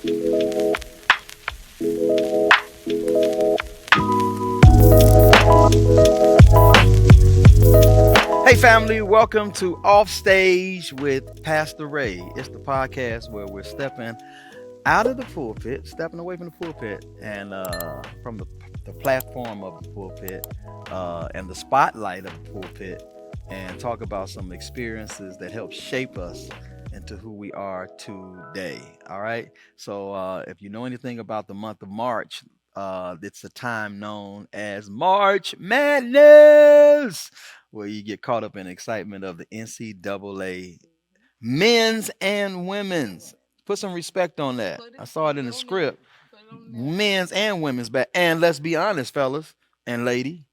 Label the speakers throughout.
Speaker 1: Hey, family, welcome to Off Stage with Pastor Ray. It's the podcast where we're stepping out of the pulpit, stepping away from the pulpit, and from the platform of the pulpit and the spotlight of the pulpit, and talk about some experiences that help shape us into who we are today. All right. So, if you know anything about the month of March, it's a time known as March Madness, where you get caught up in the excitement of the NCAA men's and women's. Put some respect on that. I saw it in the script. Men's and women's back. And let's be honest, fellas and lady,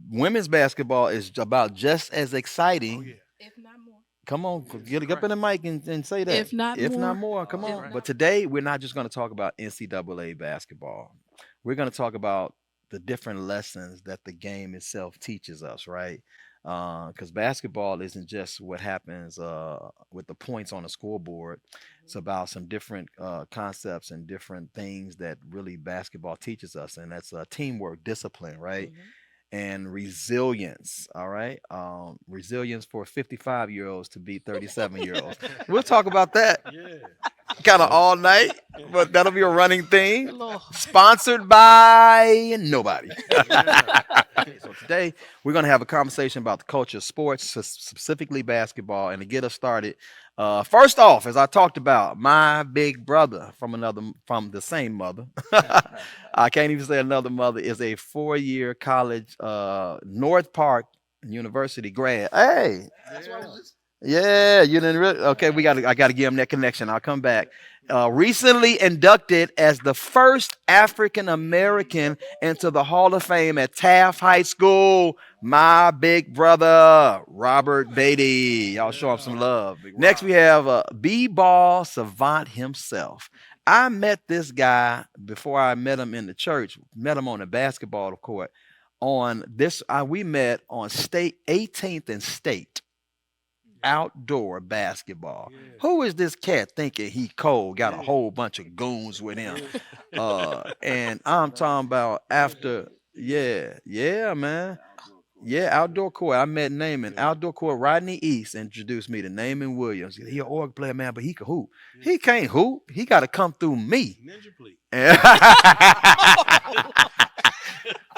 Speaker 1: women's basketball is about just as exciting.
Speaker 2: If not more.
Speaker 1: Come on, get up in the mic and say that.
Speaker 2: If not
Speaker 1: more, come on. But today we're not just going to talk about NCAA basketball. We're going to talk about the different lessons that the game itself teaches us, right? Because basketball isn't just what happens with the points on the scoreboard. It's about some different concepts and different things that really basketball teaches us, and that's teamwork, discipline, right? And resilience. All right. Resilience for 55-year-olds to beat 37-year-olds. We'll talk about that kind of all night, but that'll be a running thing. Sponsored by nobody. So today we're going to have a conversation about the culture of sports, specifically basketball. And to get us started, first off, as I talked about, my big brother from the same mother. I can't even say another mother, is a 4-year college North Park University grad. Hey, yeah, you didn't really. Okay, I got to give him that connection. I'll come back. Recently inducted as the first African American into the Hall of Fame at Taft High School. My big brother, Robert Beatty. Y'all show him some love. Next, we have B-ball savant himself. I met this guy before I met him in the church. Met him on the basketball court. We met on State 18th and State. Outdoor basketball. Who is this cat thinking he cold? Got a whole bunch of goons with him. And I'm talking about after, man. Yeah, outdoor court. I met Naaman. Outdoor court, Rodney East introduced me to Naaman Williams. He an org player, man, but he can hoop. He can't hoop. He got to come through me. Ninja, please.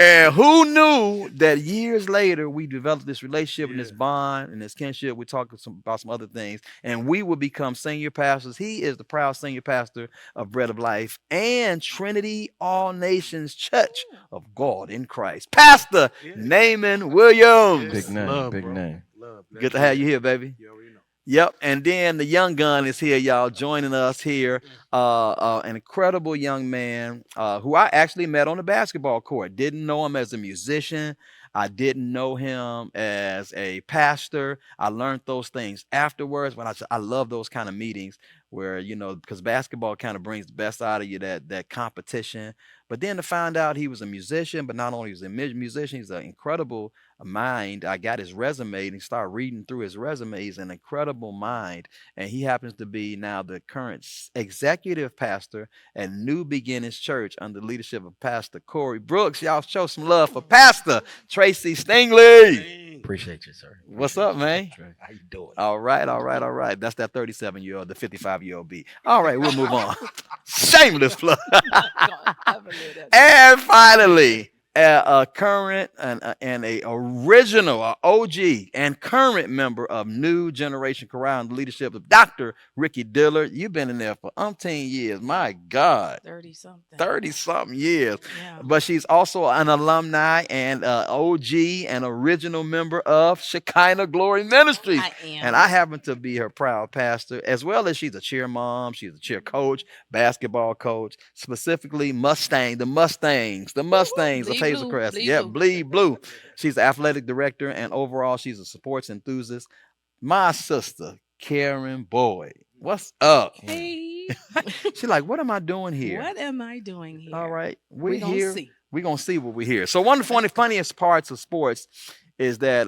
Speaker 1: And who knew that years later we developed this relationship and this bond and this kinship? We talked about some other things, and we will become senior pastors. He is the proud senior pastor of Bread of Life and Trinity All Nations Church of God in Christ. Pastor Naaman Williams.
Speaker 3: Big name,
Speaker 4: Love,
Speaker 3: big
Speaker 4: bro.
Speaker 3: name.
Speaker 4: Love.
Speaker 1: Good to have you here, baby.
Speaker 4: You already know.
Speaker 1: Yep, and then the young gun is here, y'all, joining us here. An incredible young man who I actually met on the basketball court. Didn't know him as a musician. I didn't know him as a pastor. I learned those things afterwards. I love those kind of meetings where, because basketball kind of brings the best out of you, that competition. But then to find out he was a musician, but not only was he a musician, he's an incredible mind. I got his resume and started reading through his resume. He's an incredible mind. And he happens to be now the current executive pastor at New Beginnings Church under the leadership of Pastor Corey Brooks. Y'all show some love for Pastor Tracy Stingley.
Speaker 3: Appreciate you, sir.
Speaker 1: What's up, man?
Speaker 3: How you doing?
Speaker 1: All right. That's that 37-year-old, the 55-year-old beat. All right, we'll move on. Shameless plug. And finally, a current and a original, a OG and current member of New Generation Chorale and the leadership of Dr. Ricky Dillard. You've been in there for umpteen years. My God. 30-something years.
Speaker 2: Yeah.
Speaker 1: But she's also an alumni and OG and original member of Shekinah Glory Ministries.
Speaker 2: I am.
Speaker 1: And I happen to be her proud pastor, as well as she's a cheer mom. She's a cheer coach, basketball coach, specifically the Mustangs, of Hazel Crest. Yeah, bleed blue. She's the athletic director, and overall, she's a sports enthusiast. My sister, Karen Boyd. What's up?
Speaker 2: Hey.
Speaker 1: She's like, what am I doing here?
Speaker 2: What am I doing here?
Speaker 1: All right.
Speaker 2: We're gonna
Speaker 1: here.
Speaker 2: see.
Speaker 1: We're going to see what we hear. So one of the funniest parts of sports is that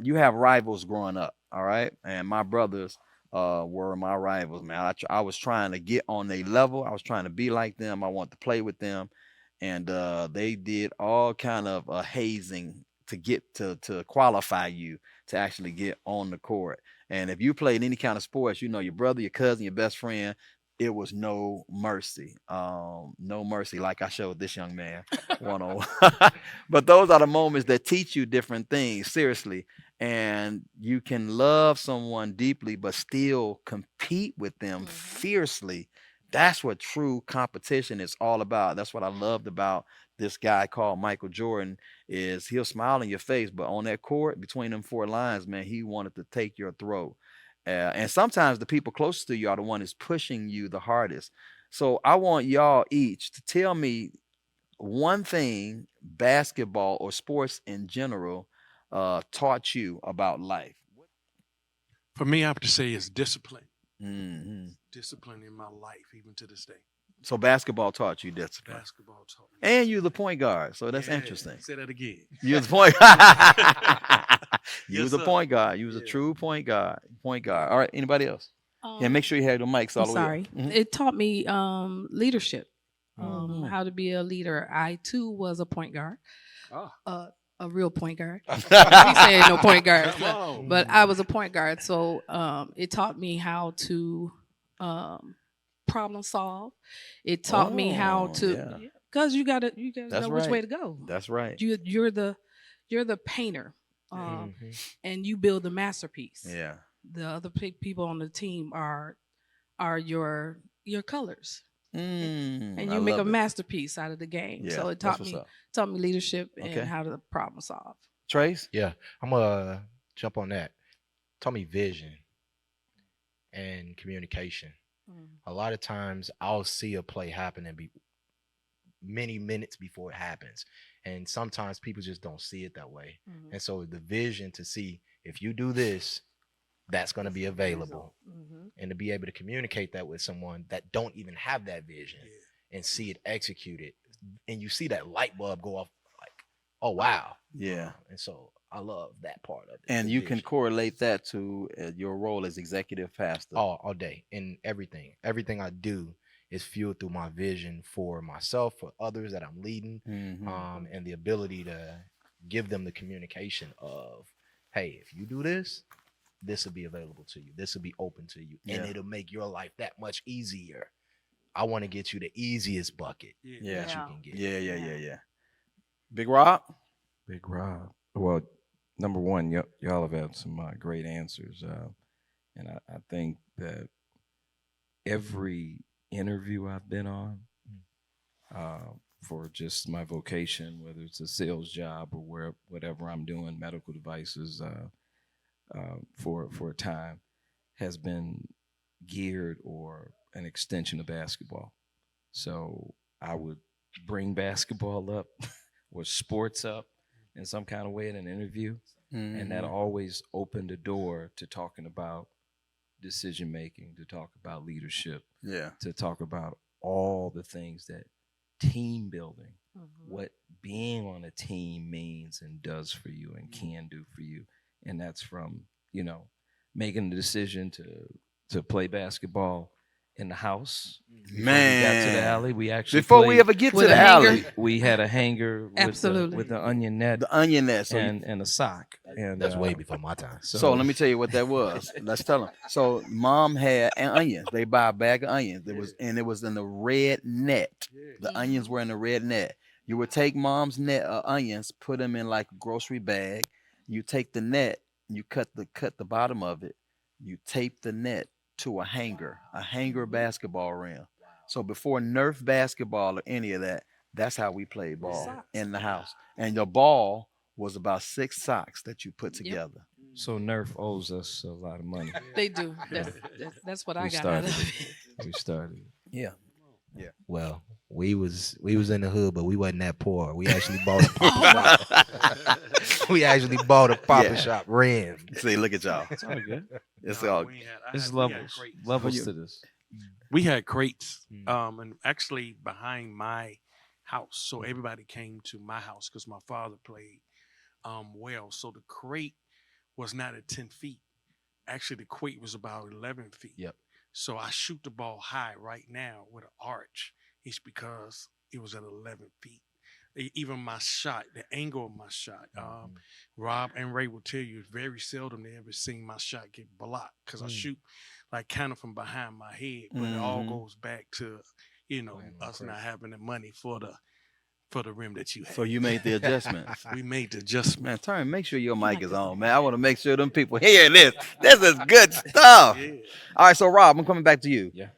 Speaker 1: you have rivals growing up. All right. And my brothers were my rivals, man. I was trying to get on their level. I was trying to be like them. I want to play with them, and they did all kind of hazing to get to qualify you to actually get on the court. And if you played any kind of sports, you know your brother, your cousin, your best friend, it was no mercy. No mercy, like I showed this young man one on one. But those are the moments that teach you different things, seriously. And you can love someone deeply, but still compete with them
Speaker 2: Mhm.
Speaker 1: fiercely. That's what true competition is all about. That's what I loved about this guy called Michael Jordan is he'll smile in your face, but on that court between them four lines, man, he wanted to take your throat. And sometimes the people closest to you are the one that's pushing you the hardest. So I want y'all each to tell me one thing basketball or sports in general taught you about life.
Speaker 3: For me, I have to say it's discipline.
Speaker 1: Hmm.
Speaker 3: Discipline in my life, even to this day.
Speaker 1: So basketball taught you discipline,
Speaker 3: Basketball taught me
Speaker 1: and you
Speaker 3: discipline.
Speaker 1: the point guard. So that's
Speaker 3: Yeah,
Speaker 1: interesting.
Speaker 3: say that again.
Speaker 1: You was the point. You
Speaker 3: Yes,
Speaker 1: was a
Speaker 3: sir.
Speaker 1: point guard. You was a
Speaker 3: Yeah,
Speaker 1: true point guard. Point
Speaker 3: yeah.
Speaker 1: guard. All right. Anybody else? Yeah. Make
Speaker 2: Um,
Speaker 1: sure you have the mics
Speaker 2: I'm
Speaker 1: all the way up.
Speaker 2: sorry. It taught me leadership,
Speaker 1: Hmm.
Speaker 2: how to be a leader. I too was a point guard,
Speaker 3: Ah,
Speaker 2: uh, a real point guard. We
Speaker 1: Hmm.
Speaker 2: say no point guards,
Speaker 3: come on.
Speaker 2: but I was a point guard. So it taught me how to um, problem solve. It taught me how
Speaker 1: Oh
Speaker 2: to,
Speaker 1: yeah.
Speaker 2: because you gotta
Speaker 1: That's
Speaker 2: know which way
Speaker 1: right.
Speaker 2: to go.
Speaker 1: That's right.
Speaker 2: You're the painter,
Speaker 3: Yeah.
Speaker 2: and you build the masterpiece.
Speaker 1: Yeah.
Speaker 2: The other people on the team are your colors, and
Speaker 1: I
Speaker 2: you make a
Speaker 1: love it.
Speaker 2: masterpiece out of the game.
Speaker 1: Yeah.
Speaker 2: So it
Speaker 1: That's
Speaker 2: taught
Speaker 1: what's
Speaker 2: me
Speaker 1: up.
Speaker 2: taught me leadership and
Speaker 1: Okay.
Speaker 2: how to problem solve.
Speaker 1: Trace.
Speaker 4: Yeah, I'm gonna jump on that. Tell me vision and communication.
Speaker 2: Mm.
Speaker 4: A lot of times I'll see a play happen and be many minutes before it happens. And sometimes people just don't see it that way.
Speaker 2: Mhm.
Speaker 4: And so the vision to see if you do this, that's going to be available.
Speaker 2: Mhm.
Speaker 4: And to be able to communicate that with someone that don't even have that vision
Speaker 3: Yeah.
Speaker 4: and see it executed. And you see that light bulb go off like, oh wow.
Speaker 1: Yeah.
Speaker 4: And so I love that part of it.
Speaker 1: And
Speaker 4: the
Speaker 1: you can
Speaker 4: vision.
Speaker 1: correlate that to your role as executive pastor.
Speaker 4: All day in everything. Everything I do is fueled through my vision for myself, for others that I'm leading,
Speaker 1: Hmm.
Speaker 4: and the ability to give them the communication of, hey, if you do this, this will be available to you. This will be open to you, and
Speaker 1: Yeah.
Speaker 4: it'll make your life that much easier. I want to get you the easiest bucket
Speaker 3: Yeah.
Speaker 1: Yeah.
Speaker 4: that you
Speaker 2: Yeah.
Speaker 4: can get.
Speaker 1: Yeah. Yeah.
Speaker 2: Yeah.
Speaker 1: Yeah. Yeah. Big Rob.
Speaker 5: Big Rob. Well, number one, y'all have had some great answers, and I think that every interview I've been on, for just my vocation, whether it's a sales job or whatever I'm doing, medical devices, for a time, has been geared or an extension of basketball. So I would bring basketball up or sports up in some kind of way in an interview, and that
Speaker 1: Mhm.
Speaker 5: always opened the door to talking about decision making, to talk about leadership,
Speaker 1: Yeah.
Speaker 5: to talk about all the things that team building,
Speaker 2: Mhm.
Speaker 5: what being on a team means and does for you and can do for you. And that's from, making the decision to play basketball in the house. Before we got to the
Speaker 1: Man.
Speaker 5: alley, we actually
Speaker 1: Before we
Speaker 5: played.
Speaker 1: ever get to
Speaker 2: With
Speaker 1: the
Speaker 2: a hanger.
Speaker 1: alley,
Speaker 5: We had a hanger
Speaker 2: Absolutely.
Speaker 5: with the onion net
Speaker 1: the onion net. So,
Speaker 5: and a sock. And
Speaker 4: That's way before my time.
Speaker 1: so let me tell you what that was. Let's tell them. So mom had an onions. They buy a bag of onions. It was in the red net. The onions were in the red net. You would take mom's net onions, put them in like a grocery bag. You take the net, you cut the bottom of it. You tape the net to a hanger basketball rim. So before Nerf basketball or any of that, that's how we played ball
Speaker 2: Socks.
Speaker 1: in the house. And your ball was about 6 socks that you put
Speaker 2: Yep.
Speaker 1: together.
Speaker 5: So Nerf owes us a lot of money.
Speaker 2: They do. That's what I
Speaker 5: We
Speaker 2: got out
Speaker 5: started
Speaker 2: of
Speaker 5: it.
Speaker 2: it.
Speaker 5: We started.
Speaker 1: Yeah.
Speaker 4: Well, we was in the hood, but we wasn't that poor. We actually bought a papa shop. We actually bought a papa
Speaker 1: Yeah.
Speaker 4: shop rim.
Speaker 1: See, look at y'all.
Speaker 5: It's all good.
Speaker 1: It's
Speaker 3: No,
Speaker 1: all
Speaker 3: we ain't had- I
Speaker 5: There's
Speaker 3: had- we had
Speaker 5: levels.
Speaker 3: crates.
Speaker 5: Levels
Speaker 1: you-
Speaker 5: to this.
Speaker 3: We had crates,
Speaker 4: Mm.
Speaker 3: and actually behind my house, so everybody came to my house because my father played well. So the crate was not at 10 feet. actually the quake was about 11 feet.
Speaker 4: Yep.
Speaker 3: So I shoot the ball high right now with an arch. It's because it was at 11 feet. Even my shot, the angle of my shot. Rob and Ray will tell you it's very seldom they ever seen my shot get blocked because I shoot like kind of from behind my head, but it all goes back to us not having the money for the rim that you have.
Speaker 1: So you made the adjustments.
Speaker 3: We made the adjustment.
Speaker 1: Man, Turn, make sure your
Speaker 2: Mic
Speaker 1: mic is
Speaker 2: is
Speaker 1: on,
Speaker 2: on.
Speaker 1: man. I want to make sure them people hear this. This is good stuff.
Speaker 3: Yeah.
Speaker 1: All right, so Rob, I'm coming back to you.
Speaker 5: Yeah.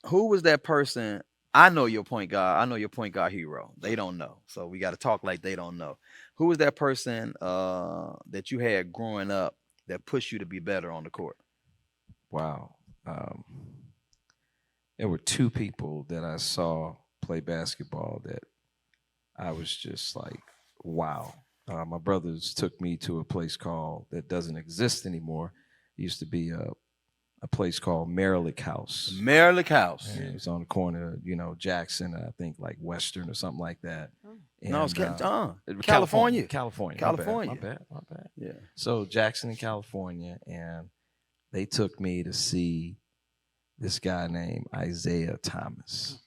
Speaker 1: Who was that person? I know your point guard. I know your point guard hero. They don't know, so we got to talk like they don't know. Who was that person that you had growing up that pushed you to be better on the court?
Speaker 5: Wow. There were two people that I saw play basketball that I was just like, wow. My brothers took me to a place called that doesn't exist anymore. It used to be a place called Merrick House.
Speaker 1: Merrick House.
Speaker 5: And it was on the corner, Jackson, I think like Western or something like that.
Speaker 1: No, it's
Speaker 5: And,
Speaker 1: California.
Speaker 5: California.
Speaker 1: California.
Speaker 5: My bad.
Speaker 1: Yeah.
Speaker 5: So Jackson in California, and they took me to see this guy named Isaiah Thomas,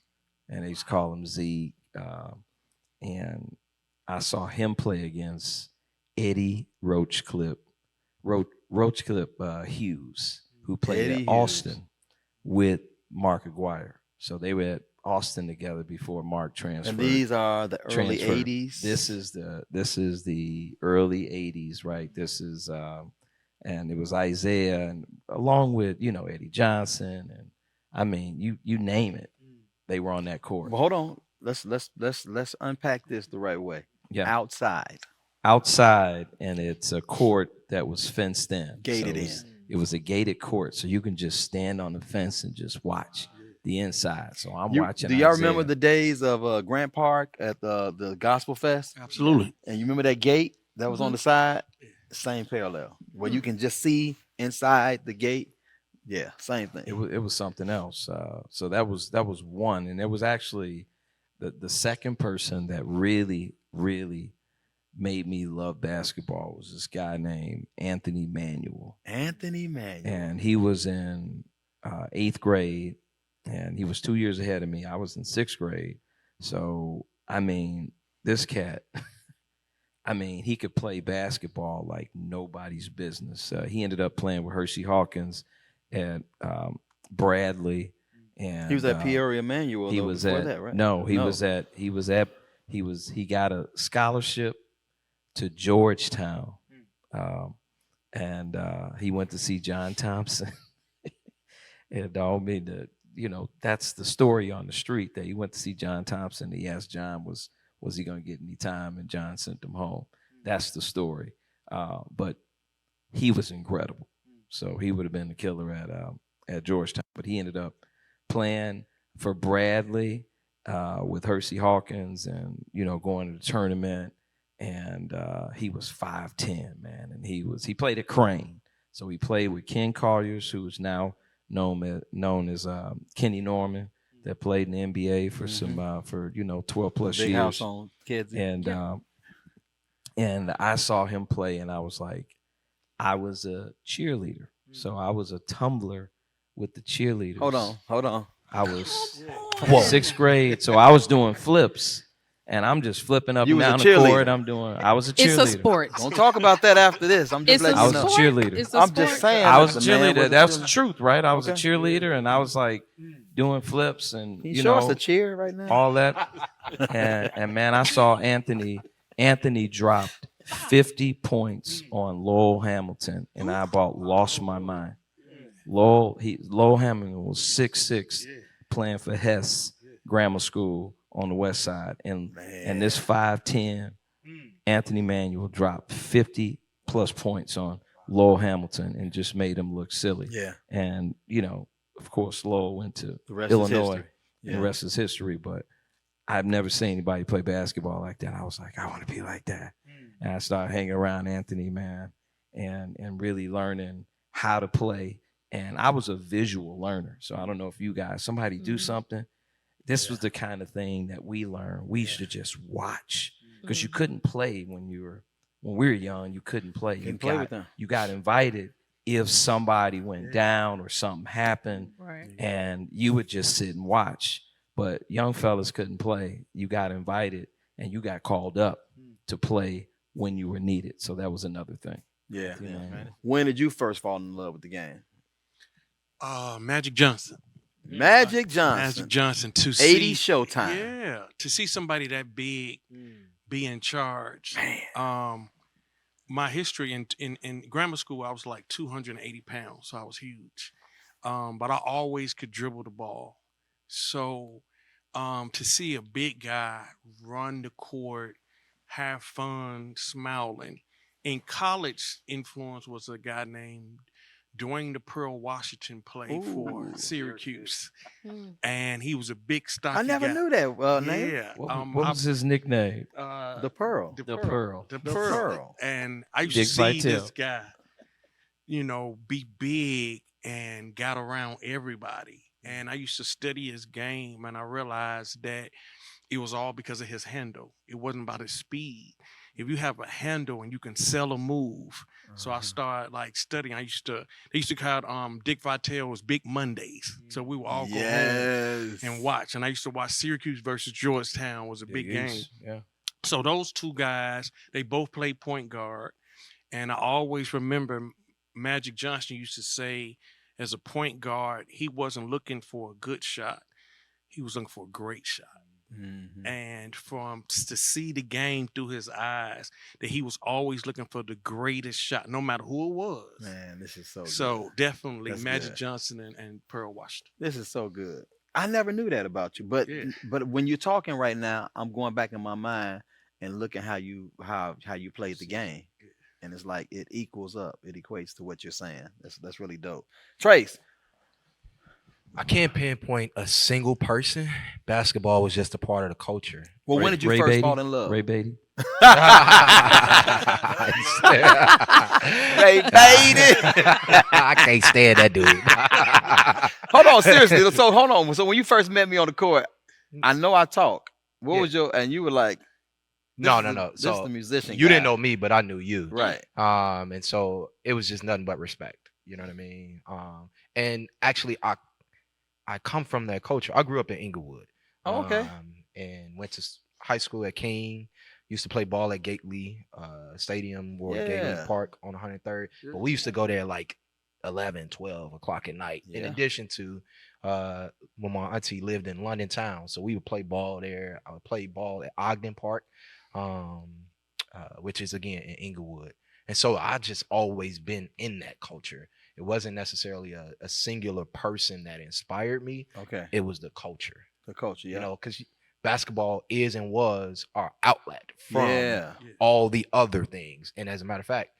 Speaker 5: and they used to call him Z. And I saw him play against Eddie Roachcliffe Hughes, who played
Speaker 1: Eddie
Speaker 5: at
Speaker 1: Hughes.
Speaker 5: Austin with Mark Aguirre. So they were at Austin together before Mark transferred.
Speaker 1: And these are the early
Speaker 5: transferred.
Speaker 1: 80s.
Speaker 5: This is the early 80s, right? This is and it was Isaiah, and along with Eddie Johnson, and I mean you name it, they were on that court.
Speaker 1: Well, hold on. Let's unpack this the right way.
Speaker 5: Yeah,
Speaker 1: Outside.
Speaker 5: and it's a court that was fenced in,
Speaker 1: Gated
Speaker 5: so it was a gated court, so you can just stand on the fence and just watch the inside. So I'm watching.
Speaker 1: Do y'all
Speaker 5: Isaiah.
Speaker 1: remember the days of Grant Park at the Gospel Fest?
Speaker 3: Absolutely.
Speaker 1: And you remember that gate that was on the side? Same parallel, where you can just see inside the gate. Yeah, same thing.
Speaker 5: It was something else. So that was one, and there was actually the second person that really made me love basketball was this guy named Anthony Manuel.
Speaker 1: Anthony Manuel.
Speaker 5: And he was in 8th grade, and he was 2 years ahead of me. I was in 6th grade. So, I mean, this cat, he could play basketball like nobody's business. He ended up playing with Hershey Hawkins at Bradley. And
Speaker 1: He was at Peoria Emanuel.
Speaker 5: he
Speaker 1: though,
Speaker 5: was
Speaker 1: before
Speaker 5: at
Speaker 1: that, right?
Speaker 5: no, he got a scholarship to Georgetown, and he went to see John Thompson. And that's the story on the street, that he went to see John Thompson. He asked John was he going to get any time, and John sent him home. That's the story. But he was incredible. So he would have been the killer at Georgetown, but he ended up playing for Bradley with Hershey Hawkins, and going to the tournament. And he was 5'10", man, and he played at Crane. So he played with Ken Colliers, who is now known as Kenny Norman, that played in the NBA for for 12 plus
Speaker 1: Big
Speaker 5: years.
Speaker 1: house on kids.
Speaker 5: And I saw him play, and I was like, I was a cheerleader, so I was a tumbler with the cheerleaders.
Speaker 1: Hold on.
Speaker 5: I was 6th grade, so I was doing flips, and I'm just flipping up
Speaker 1: You
Speaker 5: and
Speaker 1: was
Speaker 5: down
Speaker 1: a
Speaker 5: the
Speaker 1: cheerleader.
Speaker 5: court. I was a cheerleader.
Speaker 2: It's a sport.
Speaker 1: Don't talk about that after this. I'm just
Speaker 2: It's a
Speaker 1: letting
Speaker 5: I
Speaker 1: you
Speaker 5: was a
Speaker 1: know.
Speaker 2: sport.
Speaker 5: cheerleader.
Speaker 2: It's a
Speaker 1: I'm just
Speaker 2: sport.
Speaker 1: saying.
Speaker 5: I was a
Speaker 1: the man
Speaker 5: cheerleader.
Speaker 1: was
Speaker 5: That's the
Speaker 1: cheerleader.
Speaker 5: truth, right? I was a
Speaker 1: Okay.
Speaker 5: cheerleader, and I was like doing flips and
Speaker 1: Can you show us a cheer right now?
Speaker 5: all that. And man, I saw Anthony dropped 50 points on Lowell Hamilton, and I about lost my mind. Lowell Hamilton was 6'6", playing for Hess Grammar School on the west side, and this 5'10" Anthony Manuel dropped 50 plus points on Lowell Hamilton and just made him look silly.
Speaker 1: Yeah.
Speaker 5: And of course, Lowell went to
Speaker 1: The rest
Speaker 5: Illinois,
Speaker 1: is history.
Speaker 5: and the rest is history. But I've never seen anybody play basketball like that. I was like, I want to be like that. And I started hanging around Anthony, man, and really learning how to play. And I was a visual learner. So I don't know if you guys, somebody do something. This was the kind of thing that we learned. We used to just watch, because you couldn't play when we were young. You couldn't play.
Speaker 1: Couldn't play with them.
Speaker 5: You got invited if somebody went down or something happened,
Speaker 2: Right.
Speaker 5: and you would just sit and watch. But young fellas couldn't play. You got invited and you got called up to play when you were needed. So that was another thing.
Speaker 1: Yeah.
Speaker 5: You know,
Speaker 1: When did you first fall in love with the game?
Speaker 3: Magic Johnson.
Speaker 1: Magic Johnson.
Speaker 3: Magic Johnson to
Speaker 1: 80s
Speaker 3: see
Speaker 1: Showtime.
Speaker 3: Yeah, to see somebody that big be in charge.
Speaker 1: Man.
Speaker 3: My history in grammar school, I was like 280 pounds, so I was huge. But I always could dribble the ball. So to see a big guy run the court, have fun, smiling. In college, influence was a guy named Dwayne the Pearl Washington, played for
Speaker 1: Ooh.
Speaker 3: Syracuse,
Speaker 2: Mm.
Speaker 3: and he was a big stocky
Speaker 1: I never
Speaker 3: guy.
Speaker 1: knew that name.
Speaker 3: Yeah,
Speaker 5: what was his nickname?
Speaker 1: The Pearl.
Speaker 3: The
Speaker 5: The
Speaker 3: Pearl.
Speaker 5: Pearl.
Speaker 3: The
Speaker 1: The
Speaker 3: Pearl.
Speaker 1: Pearl.
Speaker 3: And I used
Speaker 5: Dick
Speaker 3: to see
Speaker 5: Vitale.
Speaker 3: this guy, be big and got around everybody. And I used to study his game, and I realized that it was all because of his handle. It wasn't about his speed. If you have a handle and you can sell a move. So I started like studying. They used to call Dick Vitale was Big Mondays. So we would all go home
Speaker 1: Yes.
Speaker 3: and watch. And I used to watch Syracuse versus Georgetown was a big game.
Speaker 5: Yeah.
Speaker 3: So those two guys, they both played point guard. And I always remember Magic Johnson used to say, as a point guard, he wasn't looking for a good shot. He was looking for a great shot.
Speaker 1: Mhm.
Speaker 3: And to see the game through his eyes, that he was always looking for the greatest shot, no matter who it was.
Speaker 1: Man, this is so
Speaker 3: So
Speaker 1: good.
Speaker 3: definitely
Speaker 1: That's
Speaker 3: Magic
Speaker 1: good.
Speaker 3: Johnson and Pearl Washington.
Speaker 1: This is so good. I never knew that about you. But
Speaker 3: Yeah.
Speaker 1: but when you're talking right now, I'm going back in my mind and looking how you played the game. And it's like it equals up. It equates to what you're saying. That's really dope. Trace.
Speaker 4: I can't pinpoint a single person. Basketball was just a part of the culture.
Speaker 1: Well, when did you first fall in love?
Speaker 5: Ray Beatty.
Speaker 1: Ray Beatty.
Speaker 4: I can't stand that dude.
Speaker 1: Hold on, seriously. So hold on. So when you first met me on the court, I know I talk. What was and you were like,
Speaker 4: No.
Speaker 1: This is the musician.
Speaker 4: You
Speaker 1: guy.
Speaker 4: didn't know me, but I knew you.
Speaker 1: Right.
Speaker 4: And so it was just nothing but respect. You know what I mean? And actually, I come from that culture. I grew up in Inglewood.
Speaker 1: Oh, okay.
Speaker 4: And went to high school at King. Used to play ball at Gately Stadium or Gately Park on 103rd. But we used to go there like 11, 12 o'clock at night. In addition to when my auntie lived in London town. So we would play ball there. I would play ball at Ogden Park, which is again in Inglewood. And so I just always been in that culture. It wasn't necessarily a singular person that inspired me.
Speaker 1: Okay.
Speaker 4: It was the culture.
Speaker 1: The culture, yeah.
Speaker 4: You know, because basketball is and was our outlet from
Speaker 1: Yeah.
Speaker 4: all the other things. And as a matter of fact,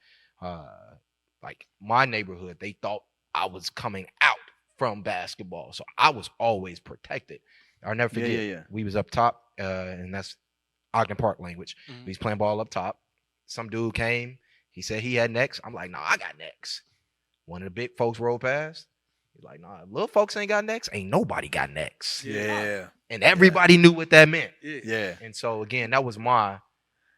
Speaker 4: like my neighborhood, they thought I was coming out from basketball. So I was always protected. I'll never forget.
Speaker 1: Yeah.
Speaker 4: We was up top, and that's Ogden Park language.
Speaker 3: Mhm.
Speaker 4: We was playing ball up top. Some dude came. He said he had next. I'm like, no, I got next. One of the big folks rolled past. He's like, nah, little folks ain't got next. Ain't nobody got next.
Speaker 1: Yeah.
Speaker 4: And everybody knew what that meant.
Speaker 1: Yeah.
Speaker 4: And so again, that was my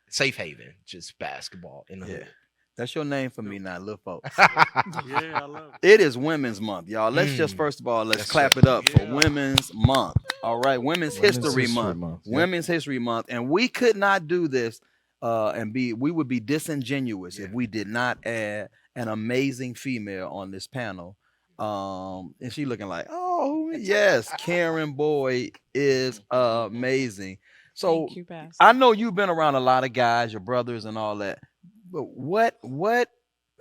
Speaker 4: safe haven, just basketball in the
Speaker 1: Yeah.
Speaker 4: hood.
Speaker 1: That's your name for me now, little folks.
Speaker 3: Yeah, I love it.
Speaker 1: It is Women's Month, y'all. Let's just first of all, let's
Speaker 4: Yes,
Speaker 1: clap
Speaker 4: sir.
Speaker 1: it up for
Speaker 3: Yeah.
Speaker 1: Women's Month. All right, Women's History Month.
Speaker 5: Yeah.
Speaker 1: Women's History Month, and we could not do this we would be disingenuous if we did not add an amazing female on this panel. And she looking like, oh yes, Karen Boyd is amazing. So
Speaker 2: Thank you, Pastor.
Speaker 1: I know you've been around a lot of guys, your brothers and all that. But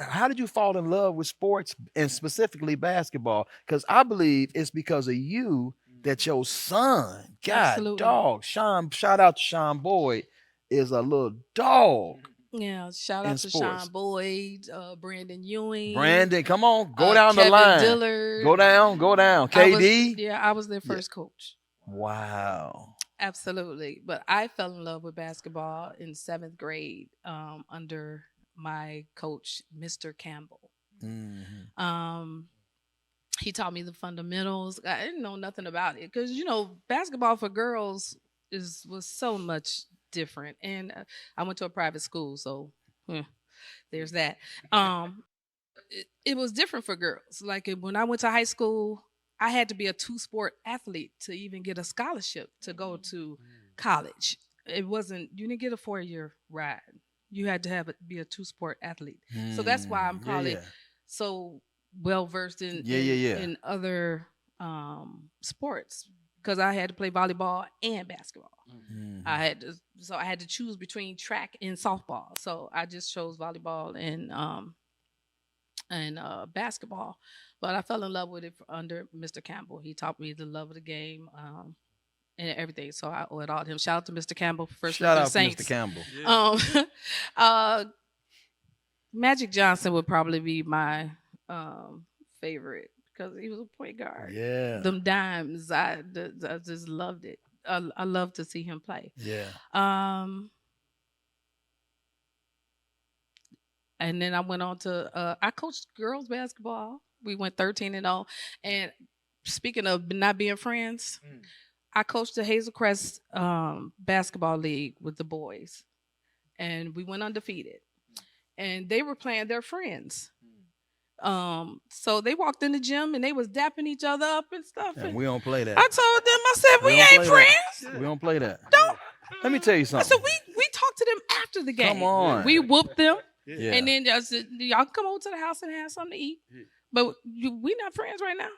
Speaker 1: how did you fall in love with sports and specifically basketball? Because I believe it's because of you that your son, God
Speaker 2: Absolutely.
Speaker 1: dog, Sean, shout out to Sean Boyd, is a little dog.
Speaker 2: Yeah, shout
Speaker 1: in
Speaker 2: out to
Speaker 1: sports.
Speaker 2: Sean Boyd, Brandon Ewing.
Speaker 1: Brandon, come on, go down
Speaker 2: Kevin
Speaker 1: the line.
Speaker 2: Dillard.
Speaker 1: Go down. KD.
Speaker 2: I was their first coach.
Speaker 1: Wow.
Speaker 2: Absolutely. But I fell in love with basketball in 7th grade under my coach, Mr. Campbell.
Speaker 1: Mhm.
Speaker 2: He taught me the fundamentals. I didn't know nothing about it because, basketball for girls was so much different. And I went to a private school, so there's that. it was different for girls. Like when I went to high school, I had to be a two sport athlete to even get a scholarship to go to college. It wasn't you didn't get a 4-year ride. You had to be a two sport athlete. So that's why I'm
Speaker 1: Yeah,
Speaker 2: probably
Speaker 1: yeah.
Speaker 2: so well versed in
Speaker 1: Yeah, yeah, yeah.
Speaker 2: in other sports because I had to play volleyball and basketball.
Speaker 1: Mhm.
Speaker 2: I had to choose between track and softball. So I just chose volleyball and basketball. But I fell in love with it under Mr. Campbell. He taught me the love of the game and everything. So I owe it all to him. Shout out to Mr. Campbell for first
Speaker 1: Shout
Speaker 2: love
Speaker 1: out to Mr.
Speaker 2: Saints.
Speaker 1: Campbell.
Speaker 3: Yeah.
Speaker 2: Um, uh, Magic Johnson would probably be my favorite because he was a point guard.
Speaker 1: Yeah.
Speaker 2: Them dimes, I just loved it. I love to see him play.
Speaker 1: Yeah.
Speaker 2: And then I went on to I coached girls basketball. We went 13-0. And speaking of not being friends, I coached the Hazel Crest basketball league with the boys, and we went undefeated. And they were playing their friends. So they walked in the gym and they was dapping each other up and stuff.
Speaker 1: And
Speaker 2: And
Speaker 1: we don't play that.
Speaker 2: I told them, I said, we
Speaker 1: don't
Speaker 2: ain't
Speaker 1: play
Speaker 2: friends.
Speaker 1: that. We don't play that.
Speaker 2: Don't.
Speaker 1: Let me tell you
Speaker 2: I
Speaker 1: something.
Speaker 2: said, we talked to them after the game.
Speaker 1: Come on.
Speaker 2: We whooped them.
Speaker 1: Yeah.
Speaker 2: And then I said, y'all come over to the house and have something to eat. But we not friends right now.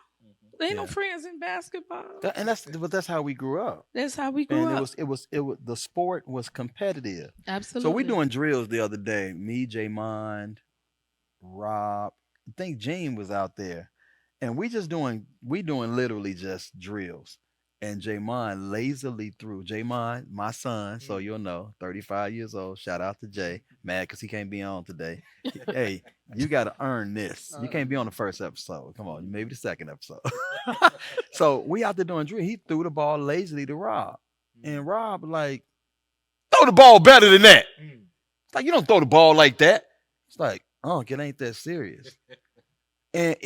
Speaker 2: There ain't no
Speaker 1: Yeah.
Speaker 2: friends in basketball.
Speaker 1: That's how we grew up.
Speaker 2: That's how we grew
Speaker 1: And
Speaker 2: up.
Speaker 1: it was the sport was competitive.
Speaker 2: Absolutely.
Speaker 1: So we doing drills the other day. Me, J Mind, Rob. I think Gene was out there. And we doing literally just drills. And J Mind lazily threw. J Mind, my son, so you'll know, 35 years old. Shout out to Jay. Mad because he can't be on today. Hey, you got to earn this. You can't be on the first episode. Come on, maybe the second episode. So we out there doing drill. He threw the ball lazily to Rob. And Rob, like, throw the ball better than that. It's like, you don't throw the ball like that. It's like, oh, it ain't that serious. And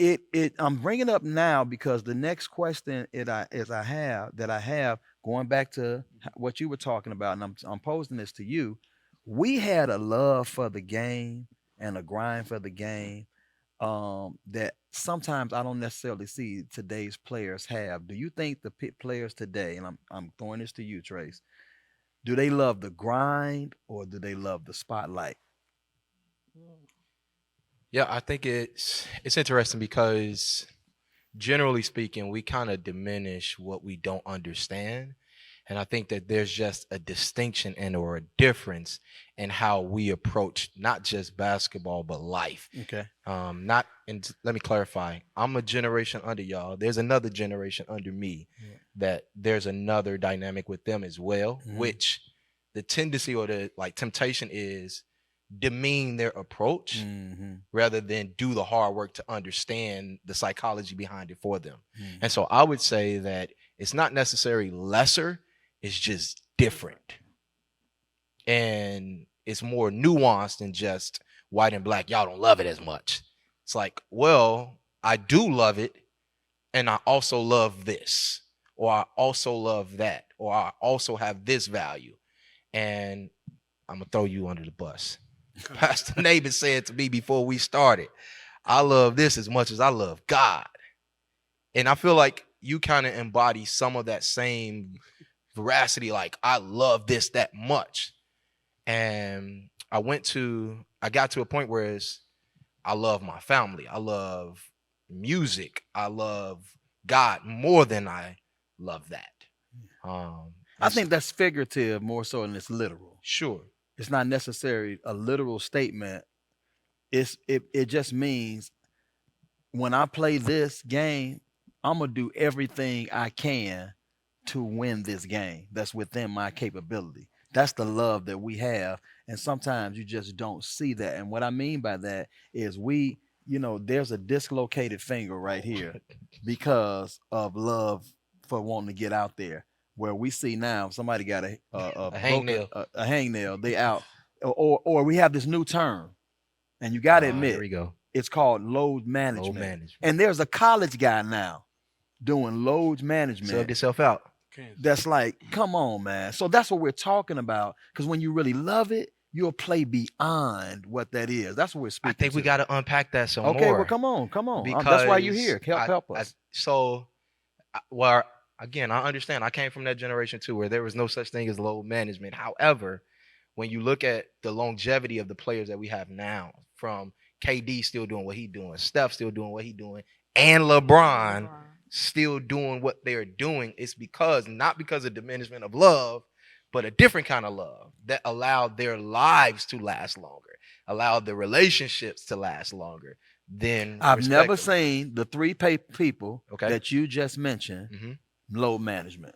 Speaker 1: I'm bringing it up now because the next question I have going back to what you were talking about, and I'm posing this to you. We had a love for the game and a grind for the game that sometimes I don't necessarily see today's players have. Do you think the players today, and I'm throwing this to you, Trace, do they love the grind or do they love the spotlight?
Speaker 4: Yeah, I think it's interesting because generally speaking, we kind of diminish what we don't understand. And I think that there's just a distinction and or a difference in how we approach not just basketball but life.
Speaker 1: Okay.
Speaker 4: Not and let me clarify. I'm a generation under y'all. There's another generation under me that there's another dynamic with them as well, which the tendency or the temptation is demean their approach rather than do the hard work to understand the psychology behind it for them. And so I would say that it's not necessarily lesser, it's just different. And it's more nuanced than just white and black. Y'all don't love it as much. It's like, well, I do love it. And I also love this, or I also love that, or I also have this value. And I'm going to throw you under the bus. Pastor Nabin said to me before we started, I love this as much as I love God. And I feel like you kind of embody some of that same veracity, like I love this that much. And I got to a point where I love my family. I love music. I love God more than I love that.
Speaker 1: I think that's figurative more so than it's literal.
Speaker 4: Sure.
Speaker 1: It's not necessarily a literal statement. It just means when I play this game, I'm gonna do everything I can to win this game. That's within my capability. That's the love that we have. And sometimes you just don't see that. And what I mean by that is there's a dislocated finger right here because of love for wanting to get out there. Where we see now somebody got a hangnail, they out, or we have this new term, and you got to admit,
Speaker 4: here we go.
Speaker 1: It's called load management. And there's a college guy now doing load management.
Speaker 4: Subbed itself out.
Speaker 1: That's like, come on, man. So that's what we're talking about. Because when you really love it, you'll play beyond what that is. That's what we're
Speaker 4: I
Speaker 1: speaking
Speaker 4: think we
Speaker 1: to.
Speaker 4: got to unpack that some
Speaker 1: Okay, well,
Speaker 4: more
Speaker 1: come on, come on. That's why you're
Speaker 4: because
Speaker 1: here. Help us.
Speaker 4: well, again, I understand. I came from that generation too, where there was no such thing as load management. However, when you look at the longevity of the players that we have now, from KD still doing what he's doing, Steph still doing what he's doing, and LeBron still doing what they're doing, it's because not because of diminishment of love, but a different kind of love that allowed their lives to last longer, allowed the relationships to last longer. Then
Speaker 1: I've never
Speaker 4: respectively.
Speaker 1: seen the three people
Speaker 4: Okay.
Speaker 1: that you just mentioned
Speaker 4: Mm-hmm.
Speaker 1: load management.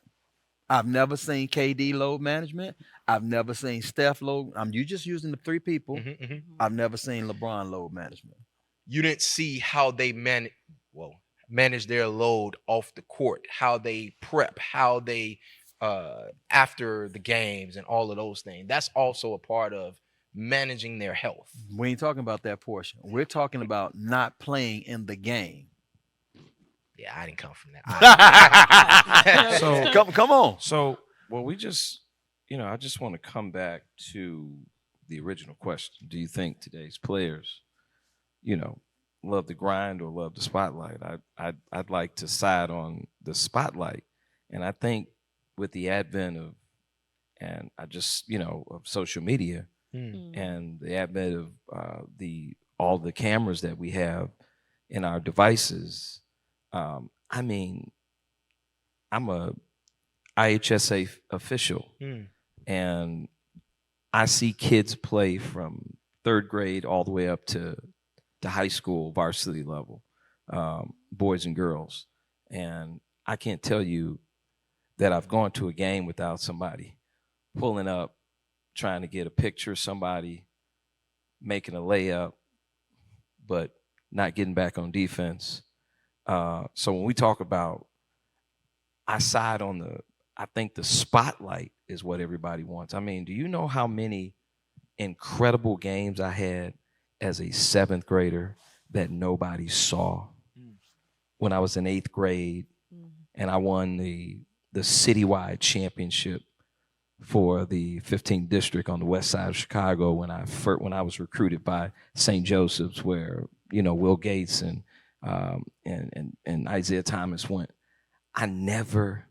Speaker 1: I've never seen KD load management. I've never seen Steph load. You just using the three people.
Speaker 4: Mm-hmm, mm-hmm.
Speaker 1: I've never seen LeBron load management.
Speaker 4: You didn't see how they manage their load off the court, how they prep, how they after the games and all of those things. That's also a part of managing their health.
Speaker 1: We ain't talking about that portion. We're talking about not playing in the game.
Speaker 4: Yeah, I didn't come from that.
Speaker 5: So
Speaker 1: come on.
Speaker 5: So, well, I just want to come back to the original question. Do you think today's players, love the grind or love the spotlight? I'd like to side on the spotlight, and I think with the advent of, and I just of social media and the advent of all the cameras that we have in our devices. I mean, I'm a IHSA official, and I see kids play from third grade all the way up to high school varsity level, boys and girls. And I can't tell you that I've gone to a game without somebody pulling up, trying to get a picture of somebody, making a layup, but not getting back on defense. So when we talk about, I think the spotlight is what everybody wants. I mean, do you know how many incredible games I had as a seventh grader that nobody saw when I was in eighth grade and I won the citywide championship for the 15th district on the west side of Chicago when I was recruited by St. Joseph's, where Will Gates and Isaiah Thomas went. I may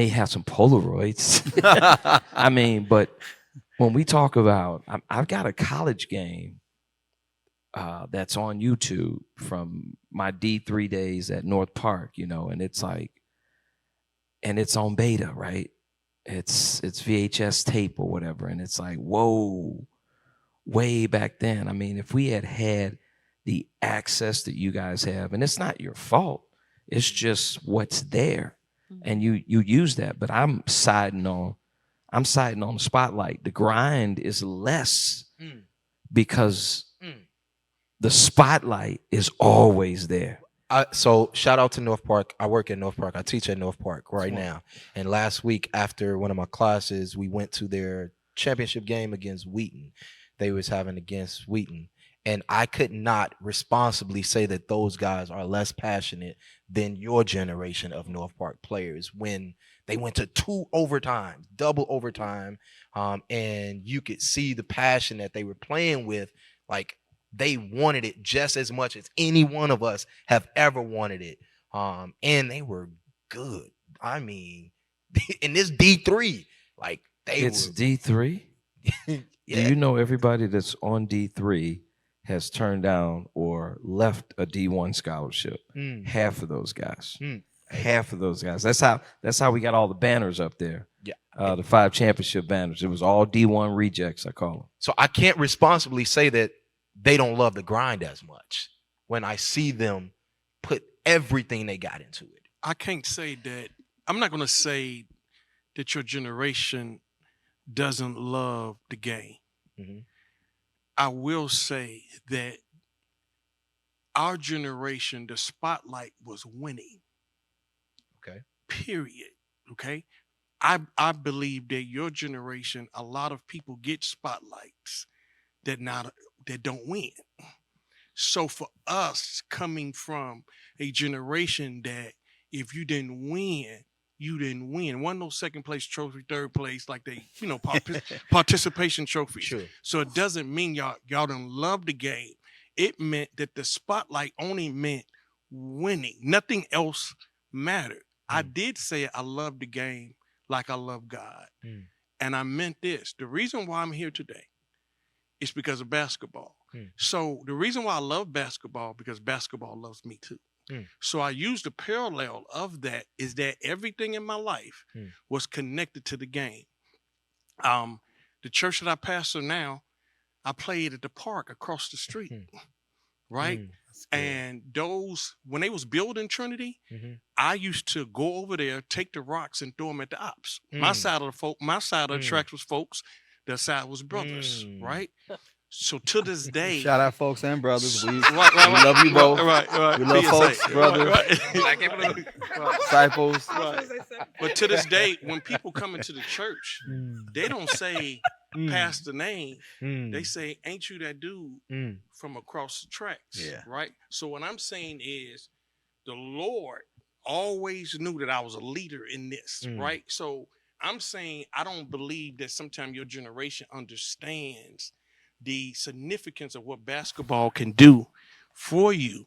Speaker 5: have some Polaroids. I mean, but when we talk about, I've got a college game that's on YouTube from my D3 days at North Park, and it's like, and it's on beta, right? It's VHS tape or whatever, and it's like, whoa, way back then. I mean, if we had the access that you guys have, and it's not your fault, it's just what's there, and you use that. But I'm siding on the spotlight. The grind is less because the spotlight is always there.
Speaker 4: So shout out to North Park. I work at North Park. I teach at North Park right now. And last week, after one of my classes, we went to their championship game against Wheaton. They was having against Wheaton. And I could not responsibly say that those guys are less passionate than your generation of North Park players when they went to 2 overtimes, double overtime. And you could see the passion that they were playing with. Like, they wanted it just as much as any one of us have ever wanted it. And they were good. I mean, in this D3, like
Speaker 5: It's D3?
Speaker 4: Yeah.
Speaker 5: Do you know everybody that's on D3 has turned down or left a D1 scholarship? Half of those guys. Half of those guys. That's how we got all the banners up there.
Speaker 4: Yeah.
Speaker 5: The 5 championship banners. It was all D1 rejects, I call them.
Speaker 4: So I can't responsibly say that they don't love the grind as much when I see them put everything they got into it.
Speaker 3: I can't say that. I'm not going to say that your generation doesn't love the game.
Speaker 4: Mm-hmm.
Speaker 3: I will say that our generation, the spotlight was winning.
Speaker 4: Okay.
Speaker 3: Period. Okay. I believe that your generation, a lot of people get spotlights that don't win. So for us, coming from a generation that if you didn't win, you didn't win. One no second place trophy, third place, like they, participation trophies.
Speaker 4: Sure.
Speaker 3: So it doesn't mean y'all don't love the game. It meant that the spotlight only meant winning. Nothing else mattered. I did say I love the game like I love God. And I meant this. The reason why I'm here today is because of basketball. So the reason why I love basketball, because basketball loves me too. So I use the parallel of that is that everything in my life was connected to the game. The church that I pastor now, I played at the park across the street, right? And those, when they was building Trinity, I used to go over there, take the rocks and throw them at the ops. My side of the tracks was folks, the side was brothers, right? So to this day,
Speaker 1: Shout out folks and brothers. We
Speaker 3: right,
Speaker 1: love you both.
Speaker 3: Right.
Speaker 1: We love folks, brothers,
Speaker 3: Right.
Speaker 1: disciples.
Speaker 3: Right. But to this day, when people come into the church, they don't say pastor name. They say, ain't you that dude from across the tracks?
Speaker 1: Yeah.
Speaker 3: Right. So what I'm saying is the Lord always knew that I was a leader in this, right? So I'm saying I don't believe that sometimes your generation understands the significance of what basketball can do for you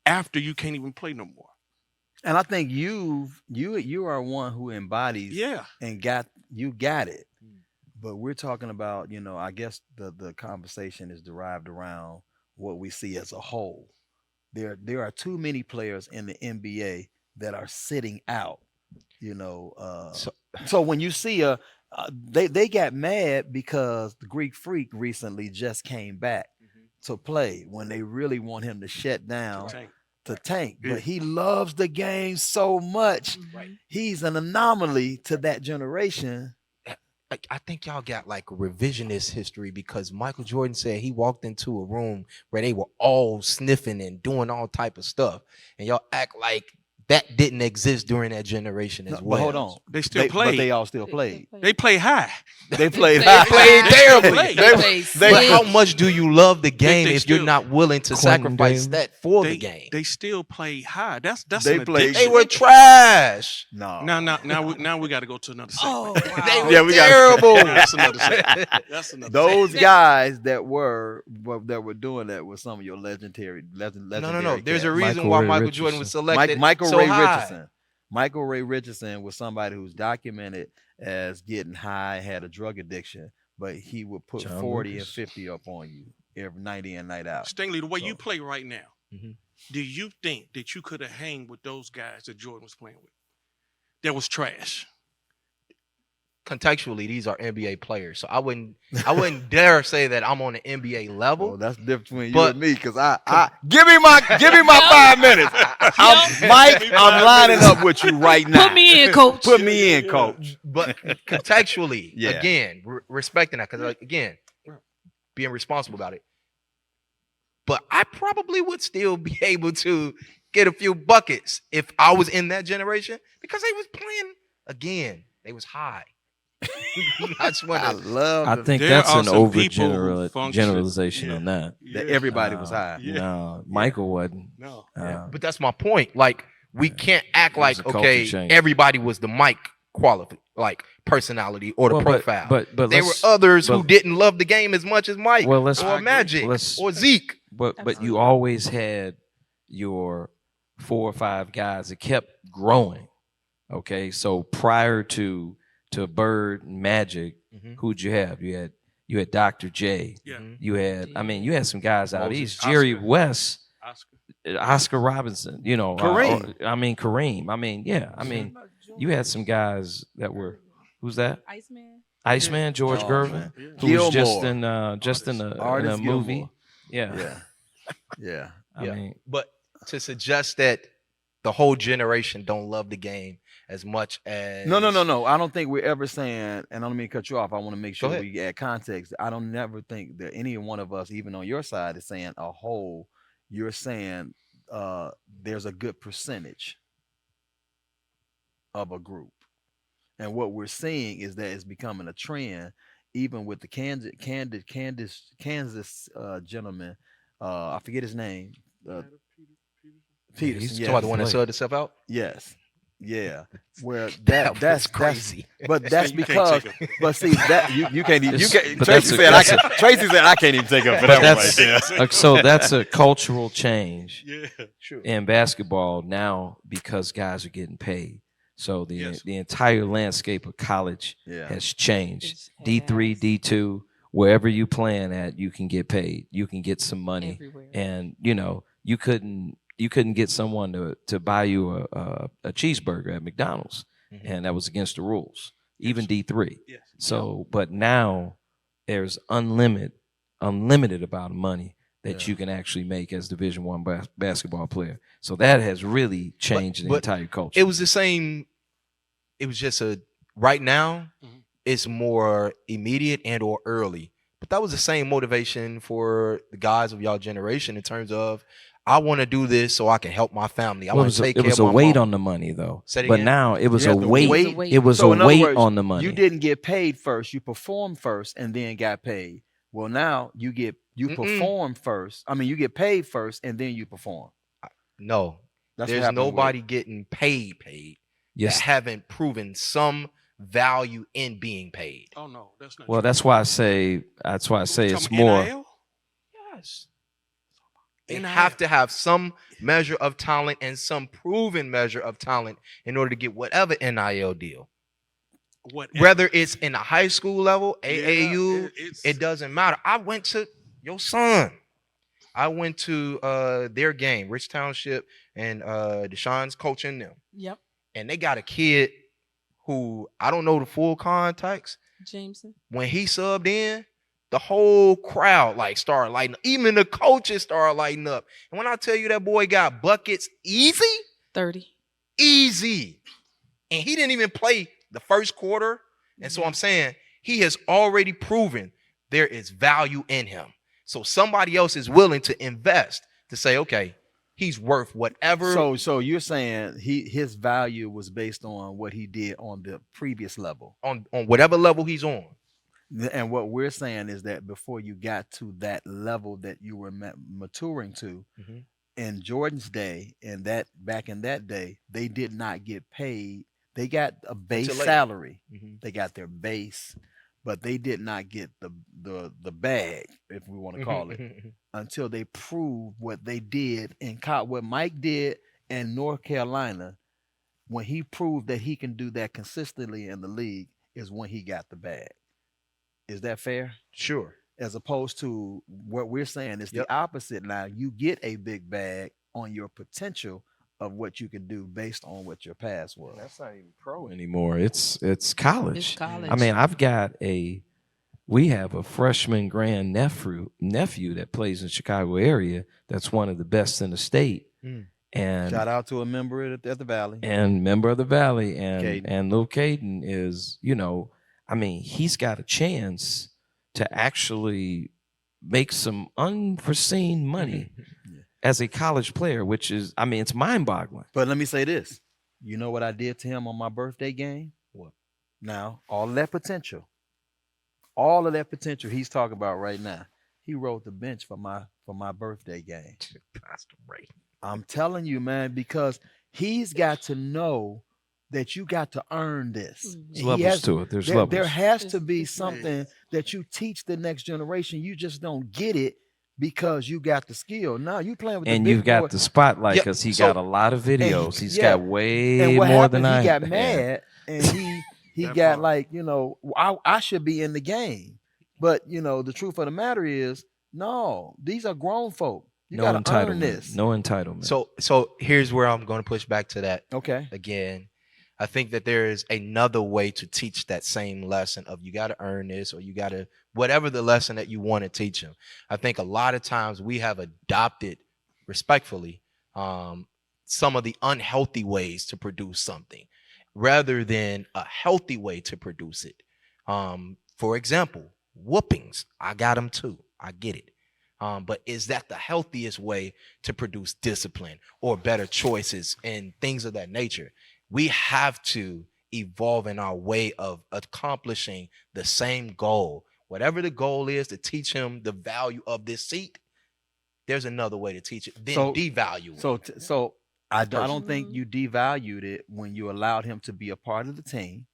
Speaker 3: after you can't even play no more.
Speaker 1: And I think you are one who embodies and got it. But we're talking about, I guess the conversation is derived around what we see as a whole. There are too many players in the NBA that are sitting out. So when you see they got mad because the Greek Freak recently just came back to play when they really want him to shut down to tank. But he loves the game so much. He's an anomaly to that generation.
Speaker 4: I think y'all got like revisionist history because Michael Jordan said he walked into a room where they were all sniffing and doing all type of stuff, and y'all act like that didn't exist during that generation as well.
Speaker 1: But hold on,
Speaker 3: they still played.
Speaker 1: But they all still played.
Speaker 3: They play high.
Speaker 1: They played.
Speaker 4: They played terribly.
Speaker 2: But
Speaker 4: how much do you love the game if
Speaker 3: still,
Speaker 4: you're not willing to sacrifice that for the game?
Speaker 3: They still play high. That's
Speaker 1: they played.
Speaker 4: They were trash.
Speaker 1: No.
Speaker 3: Now we got to go to another segment.
Speaker 4: They were terrible.
Speaker 3: That's another segment. That's another.
Speaker 1: Those guys that were doing that were some of your legendary.
Speaker 4: No.
Speaker 1: Cats.
Speaker 4: There's a reason why Michael Jordan was selected.
Speaker 1: Michael
Speaker 4: so
Speaker 1: Ray
Speaker 4: high.
Speaker 1: Richardson. Michael Ray Richardson was somebody who's documented as getting high, had a drug addiction, but he would put 40 and 50 up on you every night in, night out.
Speaker 3: Stingley, the way you play right now, do you think that you could have hanged with those guys that Jordan was playing with? That was trash.
Speaker 4: Contextually, these are NBA players, so I wouldn't dare say that I'm on an NBA level.
Speaker 1: Oh, that's different between you and me, because I give me my 5 minutes. I'm lining up with you right now.
Speaker 2: Put me in, coach.
Speaker 1: Put me in, coach.
Speaker 4: But contextually, again, respecting that, because again, being responsible about it. But I probably would still be able to get a few buckets if I was in that generation, because they was playing again. They was high. I
Speaker 5: think that's an overgeneralization on that.
Speaker 1: That everybody was high.
Speaker 5: No, Michael wasn't.
Speaker 3: No.
Speaker 4: But that's my point. Like, we can't act like, okay, everybody was the Mike quality, like personality or the profile. But there were others who didn't love the game as much as Mike or Magic or Zeke.
Speaker 5: But you always had your 4 or 5 guys that kept growing. Okay, so prior to Bird and Magic, who'd you have? You had Dr. J.
Speaker 3: Yeah.
Speaker 5: You had you had some guys out east. Jerry West, Oscar Robinson,
Speaker 1: Kareem.
Speaker 5: Kareem. You had some guys that were, who's that?
Speaker 2: Iceman,
Speaker 5: George Gervin, who
Speaker 1: Gilmore.
Speaker 5: was just in a movie.
Speaker 1: Yeah.
Speaker 4: But to suggest that the whole generation don't love the game as much as
Speaker 1: No. I don't think we're ever saying, and I don't mean to cut you off. I want to make sure we add context. I don't never think that any one of us, even on your side, is saying a whole. You're saying there's a good percentage of a group, and what we're seeing is that it's becoming a trend, even with the Kansas gentleman. I forget his name.
Speaker 4: Peterson. He's the one that sold himself out.
Speaker 1: Yes. Yeah, where
Speaker 4: That was
Speaker 1: that's
Speaker 4: crazy.
Speaker 1: but that's
Speaker 3: You can't
Speaker 1: because.
Speaker 3: take it.
Speaker 1: But see that you can't even. You
Speaker 5: It's-
Speaker 1: can't.
Speaker 5: but
Speaker 1: Tracy said I can. Tracy said I can't even take up for
Speaker 5: But
Speaker 1: that one
Speaker 5: that's
Speaker 1: right there.
Speaker 5: so that's a cultural change
Speaker 3: Yeah.
Speaker 4: Sure.
Speaker 5: in basketball now because guys are getting paid. So
Speaker 3: Yes.
Speaker 5: the entire landscape of college
Speaker 1: Yeah.
Speaker 5: has changed.
Speaker 2: It
Speaker 5: D3,
Speaker 2: has.
Speaker 5: D2, wherever you playing at, you can get paid. You can get some money,
Speaker 2: Everywhere.
Speaker 5: and you couldn't get someone to buy you a cheeseburger at McDonald's,
Speaker 4: Mhm.
Speaker 5: and that was against the rules. Even
Speaker 3: Yes.
Speaker 5: D3.
Speaker 3: Yes.
Speaker 5: So, but now there's unlimited amount of money that
Speaker 1: Yeah.
Speaker 5: you can actually make as Division One basketball player. So that has really changed the
Speaker 4: but
Speaker 5: entire culture.
Speaker 4: It was the same. It was just right now.
Speaker 3: Mhm.
Speaker 4: It's more immediate and or early. But that was the same motivation for the guys of y'all generation in terms of I want to do this so I can help my family. I
Speaker 5: Well,
Speaker 4: want to take
Speaker 5: it
Speaker 4: care
Speaker 5: was
Speaker 4: of
Speaker 5: a
Speaker 4: my
Speaker 5: weight
Speaker 4: mom.
Speaker 5: on the money though.
Speaker 4: Say it
Speaker 5: But
Speaker 4: again?
Speaker 5: now it was
Speaker 1: You
Speaker 5: a
Speaker 1: have to
Speaker 5: weight.
Speaker 1: wait.
Speaker 5: It was
Speaker 1: So
Speaker 5: a
Speaker 1: in other
Speaker 5: weight
Speaker 1: words,
Speaker 5: on the money.
Speaker 1: You didn't get paid first. You performed first and then got paid. Well, now you
Speaker 4: Mm-mm.
Speaker 1: perform first. I mean, you get paid first and then you perform.
Speaker 4: No,
Speaker 1: That's what
Speaker 4: there's
Speaker 1: happened with-
Speaker 4: nobody getting paid
Speaker 5: Yes.
Speaker 4: that haven't proven some value in being paid.
Speaker 3: Oh no, that's not.
Speaker 5: Well,
Speaker 3: true.
Speaker 5: that's why I say
Speaker 3: You
Speaker 5: it's
Speaker 3: talking
Speaker 5: more.
Speaker 3: NIL?
Speaker 4: Yes. They
Speaker 3: NIL.
Speaker 4: have to have some measure of talent and some proven measure of talent in order to get whatever NIL deal.
Speaker 3: Whatever.
Speaker 4: Whether it's in the high school level,
Speaker 3: Yeah,
Speaker 4: AAU,
Speaker 3: it's-
Speaker 4: it doesn't matter. I went to your son. I went to their game, Rich Township, and Deshaun's coaching them.
Speaker 2: Yep.
Speaker 4: And they got a kid who I don't know the full context.
Speaker 2: Jameson.
Speaker 4: When he subbed in, the whole crowd like started lighting up. Even the coaches started lighting up. And when I tell you that boy got buckets easy,
Speaker 2: 30.
Speaker 4: easy. And he didn't even play the first quarter. And so
Speaker 2: Mhm.
Speaker 4: I'm saying he has already proven there is value in him. So somebody else is willing to invest to say, okay, he's worth whatever.
Speaker 1: So you're saying his value was based on what he did on the previous level.
Speaker 4: on whatever level he's on.
Speaker 1: And what we're saying is that before you got to that level that you were maturing to,
Speaker 4: Mhm.
Speaker 1: in Jordan's day, and that back in that day, they did not get paid. They got a base
Speaker 4: later.
Speaker 1: salary.
Speaker 4: Mhm.
Speaker 1: They got their base, but they did not get the bag, if we want to call it, until they proved what they did in college. What Mike did in North Carolina, when he proved that he can do that consistently in the league, is when he got the bag. Is that fair?
Speaker 4: Sure.
Speaker 1: As opposed to what we're saying is
Speaker 4: Yep.
Speaker 1: the opposite. Now you get a big bag on your potential of what you can do based on what your past was.
Speaker 5: That's not even pro anymore. It's college.
Speaker 2: It's college.
Speaker 5: I mean, we have a freshman grand nephew that plays in Chicago area. That's one of the best in the state.
Speaker 4: Mm.
Speaker 5: And
Speaker 1: Shout out to a member at the Valley.
Speaker 5: and member of the Valley, and
Speaker 1: Caden.
Speaker 5: Lil Caden is, I mean, he's got a chance to actually make some unforeseen money
Speaker 1: Yeah.
Speaker 5: as a college player, which is, I mean, it's mind-boggling.
Speaker 1: But let me say this. You know what I did to him on my birthday game?
Speaker 4: What?
Speaker 1: Now, all of that potential he's talking about right now. He rode the bench for my birthday game.
Speaker 4: Pastor Ray.
Speaker 1: I'm telling you, man, because he's got to know that you got to earn this.
Speaker 2: Mhm.
Speaker 5: There's
Speaker 1: He
Speaker 5: levels
Speaker 1: has-
Speaker 5: to it. There's
Speaker 1: there,
Speaker 5: levels.
Speaker 1: there has to be
Speaker 2: It's-
Speaker 1: something that you teach the next generation. You just don't get it because you got the skill. Now you playing with
Speaker 5: And
Speaker 1: the big
Speaker 5: you've got
Speaker 1: boy.
Speaker 5: the spotlight
Speaker 4: Yeah,
Speaker 5: because he
Speaker 4: so-
Speaker 5: got a lot of videos. He's
Speaker 1: yeah,
Speaker 5: got way
Speaker 1: and what
Speaker 5: more
Speaker 1: happened,
Speaker 5: than I
Speaker 1: he got
Speaker 5: had.
Speaker 1: mad and he
Speaker 3: That
Speaker 1: got
Speaker 3: part.
Speaker 1: like, I should be in the game. But the truth of the matter is, no, these are grown folk. You
Speaker 5: No
Speaker 1: gotta earn
Speaker 5: entitlement.
Speaker 1: this.
Speaker 5: No entitlement.
Speaker 4: So here's where I'm going to push back to that
Speaker 1: Okay.
Speaker 4: again. I think that there is another way to teach that same lesson of you got to earn this, or you got to whatever the lesson that you want to teach them. I think a lot of times we have adopted respectfully some of the unhealthy ways to produce something rather than a healthy way to produce it. For example, whoopings. I got them too. I get it. But is that the healthiest way to produce discipline or better choices and things of that nature? We have to evolve in our way of accomplishing the same goal. Whatever the goal is to teach him the value of this seat, there's another way to teach it. Then
Speaker 1: So-
Speaker 4: devalue it.
Speaker 1: So I don't think
Speaker 2: Mhm.
Speaker 1: you devalued it when you allowed him to be a part of the team.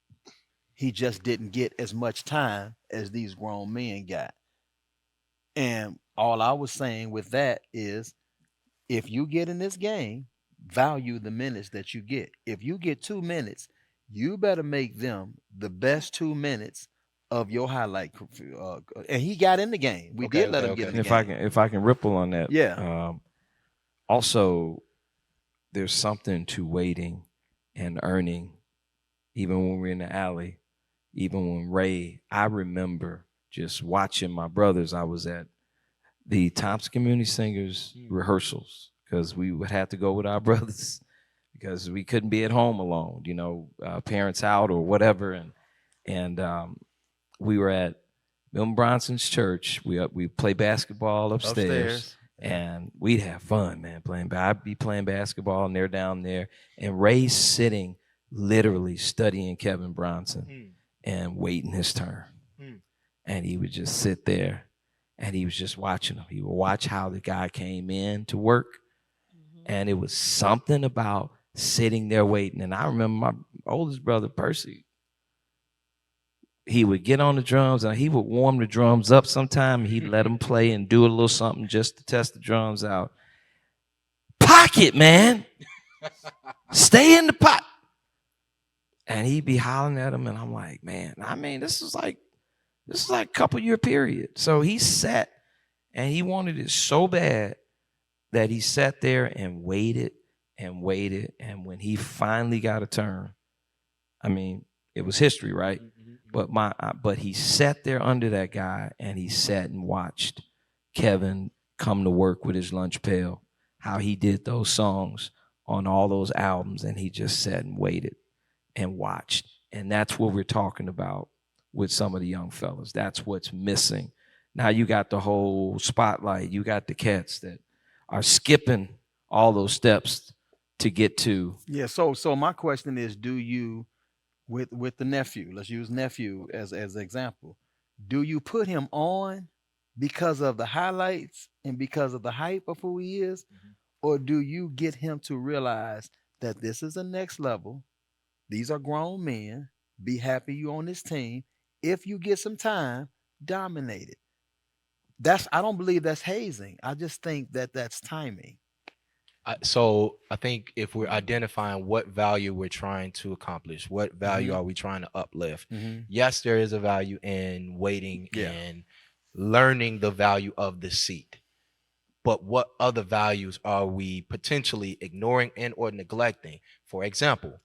Speaker 1: He just didn't get as much time as these grown men got. And all I was saying with that is if you get in this game, value the minutes that you get. If you get 2 minutes, you better make them the best 2 minutes of your highlight. And he got in the game. We
Speaker 4: Okay,
Speaker 1: did let
Speaker 4: okay,
Speaker 1: him get
Speaker 4: okay.
Speaker 1: in
Speaker 5: And
Speaker 1: the game.
Speaker 5: if I can ripple on that,
Speaker 1: Yeah.
Speaker 5: also there's something to waiting and earning, even when we're in the alley, even when Ray. I remember just watching my brothers. I was at the Thompson Community Singers rehearsals because we would have to go with our brothers because we couldn't be at home alone, parents out or whatever, and we were at Milton Bronson's church. We play basketball upstairs,
Speaker 1: Upstairs.
Speaker 5: and we'd have fun, man. I'd be playing basketball, and they're down there, and Ray's sitting, literally studying Kevin Bronson and waiting his turn, and he would just sit there, and he was just watching him. He would watch how the guy came in to work, and it was something about sitting there waiting. And I remember my oldest brother Percy. He would get on the drums and he would warm the drums up sometime. He'd let them play and do a little something just to test the drums out. Pocket, man. Stay in the pot. And he'd be hollering at him, and I'm like, man, I mean, this is like a couple year period. So he sat and he wanted it so bad that he sat there and waited and waited. And when he finally got a turn, I mean, it was history, right? But he sat there under that guy and he sat and watched Kevin come to work with his lunch pail, how he did those songs on all those albums, and he just sat and waited and watched. And that's what we're talking about with some of the young fellas. That's what's missing. Now you got the whole spotlight. You got the cats that are skipping all those steps to get to.
Speaker 1: Yeah. So my question is, do you with the nephew, let's use nephew as an example, do you put him on because of the highlights and because of the hype of who he is, or do you get him to realize that this is the next level? These are grown men. Be happy you on this team. If you get some time, dominate it. I don't believe that's hazing. I just think that that's timing.
Speaker 4: So I think if we're identifying what value we're trying to accomplish, what value are we trying to uplift? Yes, there is a value in waiting and learning the value of the seat. But what other values are we potentially ignoring and or neglecting? For example,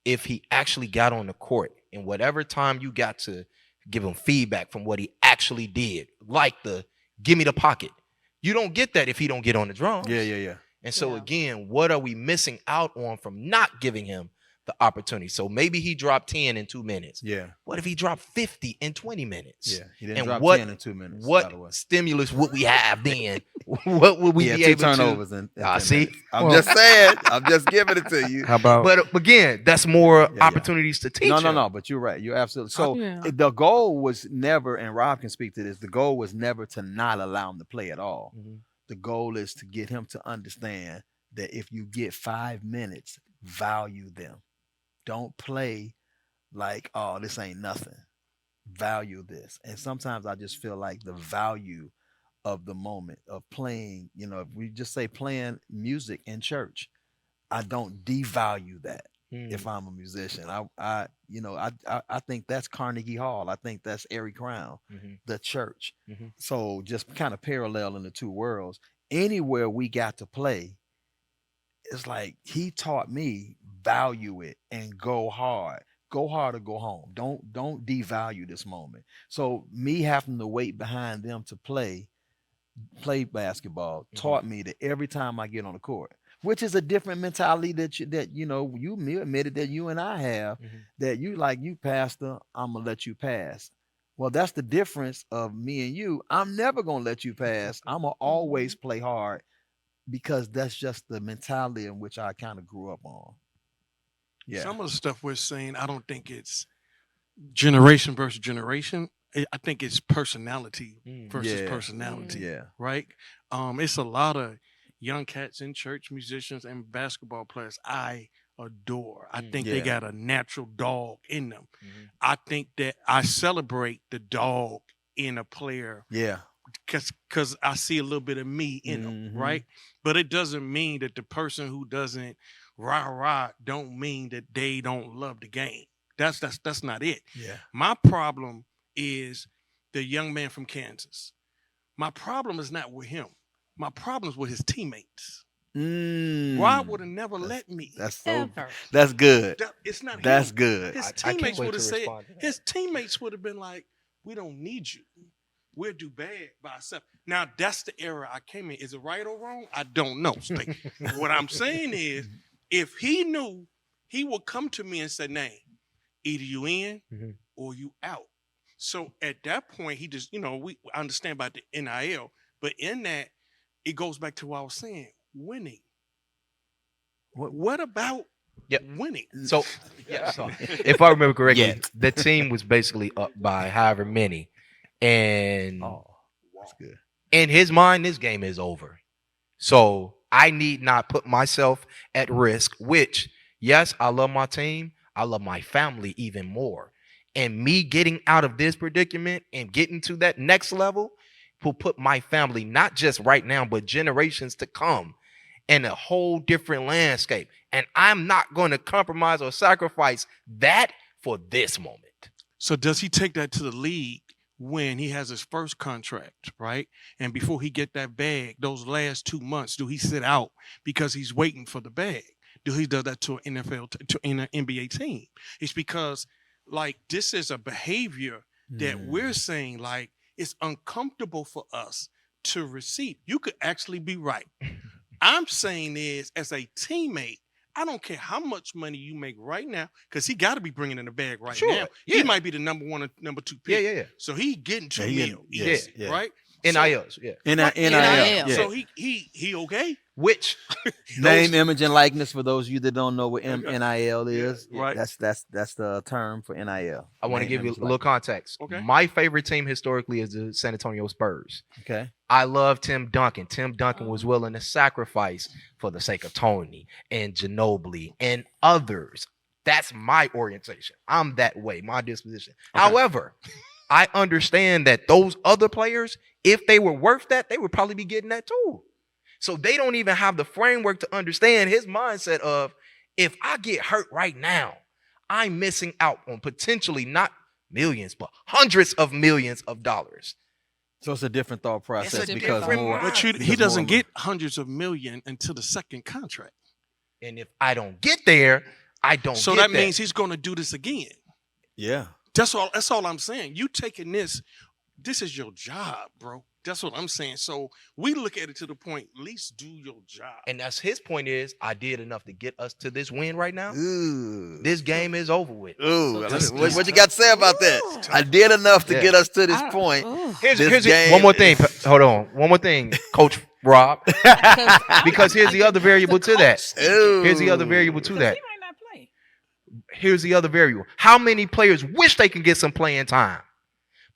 Speaker 4: if he actually got on the court and whatever time you got to give him feedback from what he actually did, like the give me the pocket, you don't get that if he don't get on the drums.
Speaker 1: Yeah.
Speaker 4: And so again, what are we missing out on from not giving him the opportunity? So maybe he dropped 10 in 2 minutes.
Speaker 1: Yeah.
Speaker 4: What if he dropped 50 in 20 minutes?
Speaker 1: Yeah. He didn't
Speaker 4: And
Speaker 1: drop
Speaker 4: what,
Speaker 1: 10 in 2 minutes.
Speaker 4: What stimulus would we have then? What would we
Speaker 1: He had
Speaker 4: be
Speaker 1: two
Speaker 4: able
Speaker 1: turnovers
Speaker 4: to?
Speaker 1: in 10
Speaker 4: See,
Speaker 1: minutes. I'm just saying. I'm just giving it to you.
Speaker 5: How about?
Speaker 4: But again, that's more opportunities to teach.
Speaker 1: No. But you're right. You're absolutely. So
Speaker 2: Yeah.
Speaker 1: the goal was never, and Rob can speak to this. The goal was never to not allow him to play at all. The goal is to get him to understand that if you get 5 minutes, value them. Don't play like, oh, this ain't nothing. Value this. And sometimes I just feel like the value of the moment of playing, if we just say playing music in church, I don't devalue that. If I'm a musician, I think that's Carnegie Hall. I think that's Airy Crown, the church. So just kind of parallel in the two worlds. Anywhere we got to play, it's like he taught me value it and go hard. Go hard or go home. Don't devalue this moment. So me having to wait behind them to play basketball taught me that every time I get on the court, which is a different mentality that you admitted that you and I have, that you pastor, I'm gonna let you pass. Well, that's the difference of me and you. I'm never gonna let you pass. I'm gonna always play hard because that's just the mentality in which I kind of grew up on. Yeah.
Speaker 3: Some of the stuff we're saying, I don't think it's generation versus generation. I think it's personality versus personality.
Speaker 1: Yeah.
Speaker 3: Right? It's a lot of young cats in church, musicians, and basketball players. I adore. I think they
Speaker 1: Yeah.
Speaker 3: got a natural dog in them.
Speaker 4: Mhm.
Speaker 3: I think that I celebrate the dog in a player
Speaker 1: Yeah.
Speaker 3: because I see a little bit of me in them,
Speaker 1: Mhm.
Speaker 3: right? But it doesn't mean that the person who doesn't rah rah don't mean that they don't love the game. That's not it.
Speaker 1: Yeah.
Speaker 3: My problem is the young man from Kansas. My problem is not with him. My problem is with his teammates. Rob would have never
Speaker 1: That's
Speaker 3: let me.
Speaker 1: that's so
Speaker 2: Ever.
Speaker 1: that's good.
Speaker 3: It's not
Speaker 1: That's
Speaker 3: him.
Speaker 1: good.
Speaker 3: His
Speaker 4: I can't
Speaker 3: teammates
Speaker 4: wait
Speaker 3: would
Speaker 4: to
Speaker 3: have said,
Speaker 4: respond to that.
Speaker 3: his teammates would have been like, "We don't need you. We'll do bad by ourselves." Now that's the era I came in. Is it right or wrong? I don't know. What I'm saying is, if he knew, he would come to me and say, "Name, either you in
Speaker 4: Mhm.
Speaker 3: or you out." So at that point, he just, we understand about the NIL, but in that, it goes back to what I was saying, winning. What about
Speaker 4: Yep.
Speaker 3: winning?
Speaker 4: So, yeah, so if I remember correctly,
Speaker 1: Yet.
Speaker 4: the team was basically up by however many, and
Speaker 1: Oh, that's good.
Speaker 4: in his mind, this game is over. So I need not put myself at risk. Which, yes, I love my team. I love my family even more. And me getting out of this predicament and getting to that next level will put my family, not just right now, but generations to come, in a whole different landscape. And I'm not going to compromise or sacrifice that for this moment.
Speaker 3: So does he take that to the league when he has his first contract, right? And before he get that bag, those last 2 months, do he sit out because he's waiting for the bag? Do he do that to an NFL to an NBA team? It's because like this is a behavior that we're saying like it's uncomfortable for us to receive. You could actually be right. I'm saying is as a teammate, I don't care how much money you make right now, because he got to be bringing in the bag right
Speaker 4: Sure,
Speaker 3: now.
Speaker 4: yeah.
Speaker 3: He might be the number one or number two pick.
Speaker 4: Yeah.
Speaker 3: So he getting two
Speaker 1: Yeah, he
Speaker 3: mil,
Speaker 1: getting-
Speaker 3: easy,
Speaker 1: yeah.
Speaker 3: right?
Speaker 4: NILs, yeah.
Speaker 1: NIL.
Speaker 2: NIL.
Speaker 1: Yeah.
Speaker 3: So he okay?
Speaker 4: Which
Speaker 1: Name, image, and likeness for those of you that don't know what NIL is.
Speaker 3: Yeah, right.
Speaker 1: That's the term for NIL.
Speaker 4: I want to
Speaker 1: Name,
Speaker 4: give you
Speaker 1: image,
Speaker 4: a little
Speaker 1: likeness.
Speaker 4: context.
Speaker 3: Okay.
Speaker 4: My favorite team historically is the San Antonio Spurs.
Speaker 1: Okay.
Speaker 4: I love Tim Duncan. Tim Duncan was willing to sacrifice for the sake of Tony and Ginobili and others. That's my orientation. I'm that way, my disposition.
Speaker 3: Okay.
Speaker 4: However, I understand that those other players, if they were worth that, they would probably be getting that too. So they don't even have the framework to understand his mindset of, if I get hurt right now, I'm missing out on potentially not millions, but hundreds of millions of dollars.
Speaker 1: So it's a different thought process
Speaker 2: a
Speaker 1: because
Speaker 2: different
Speaker 1: more.
Speaker 3: But
Speaker 1: because
Speaker 3: he doesn't
Speaker 1: more-
Speaker 3: get hundreds of million until the second contract.
Speaker 4: And if I don't get there, I don't
Speaker 3: So
Speaker 4: get
Speaker 3: that means he's going to do this again.
Speaker 1: Yeah.
Speaker 3: That's all I'm saying. You taking this is your job, bro. That's what I'm saying. So we look at it to the point, at least do your job.
Speaker 4: And that's his point is, I did enough to get us to this win right now.
Speaker 1: Ooh.
Speaker 4: This game is over with.
Speaker 1: Ooh.
Speaker 2: this-
Speaker 1: What you got to say about that? I did enough to
Speaker 4: Yeah.
Speaker 1: get us to this point.
Speaker 4: Here's
Speaker 1: This game
Speaker 4: one more thing.
Speaker 1: is-
Speaker 4: Hold on. One more thing, Coach Rob. Because here's the other variable to that. Here's the other variable to that.
Speaker 2: He might not play.
Speaker 4: Here's the other variable. How many players wish they can get some playing time,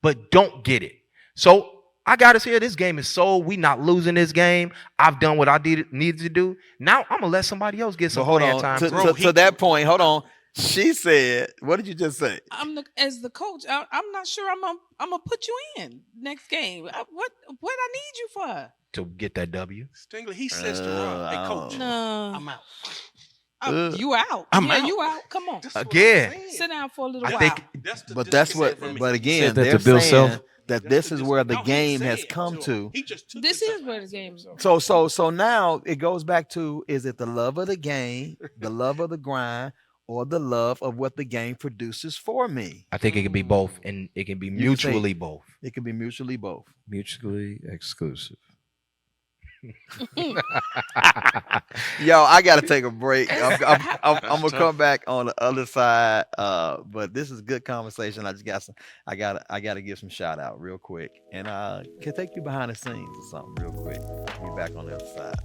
Speaker 4: but don't get it? So I got us here. This game is sold. We not losing this game. I've done what I needed to do. Now I'm gonna let somebody else get
Speaker 1: So
Speaker 4: some
Speaker 1: hold
Speaker 4: playing
Speaker 1: on.
Speaker 4: time.
Speaker 1: To that point, hold on. She said, what did you just say?
Speaker 2: As the coach, I'm not sure I'm gonna put you in next game. What I need you for?
Speaker 4: To get that W.
Speaker 3: Stingley, he says to Rob, "Hey, coach,
Speaker 2: No,
Speaker 3: I'm out."
Speaker 2: you out.
Speaker 3: I'm out.
Speaker 2: You out. Come on,
Speaker 3: That's what I'm
Speaker 4: Again.
Speaker 3: saying.
Speaker 2: sit down for a little
Speaker 4: I
Speaker 2: while.
Speaker 4: think-
Speaker 1: But that's what.
Speaker 3: disconnect from me.
Speaker 1: But again,
Speaker 5: Said that
Speaker 1: they're
Speaker 5: to Bill
Speaker 1: saying
Speaker 5: Self.
Speaker 1: that
Speaker 3: That's
Speaker 1: this
Speaker 3: the
Speaker 1: is where the
Speaker 3: No, he
Speaker 1: game
Speaker 3: said
Speaker 1: has
Speaker 3: it
Speaker 1: come
Speaker 3: him.
Speaker 1: to.
Speaker 3: He just took
Speaker 2: This
Speaker 3: it
Speaker 2: is
Speaker 3: out.
Speaker 2: where the game is.
Speaker 1: So now it goes back to: is it the love of the game, the love of the grind, or the love of what the game produces for me?
Speaker 4: I think it can be both, and it can be
Speaker 1: You can say-
Speaker 4: mutually both.
Speaker 1: It can be mutually both.
Speaker 5: Mutually exclusive.
Speaker 1: Yo, I gotta take a break. I'm gonna come back on the other side. But this is good conversation. I just got some. I gotta give some shout out real quick, and can take you behind the scenes or something real quick. Be back on the other side.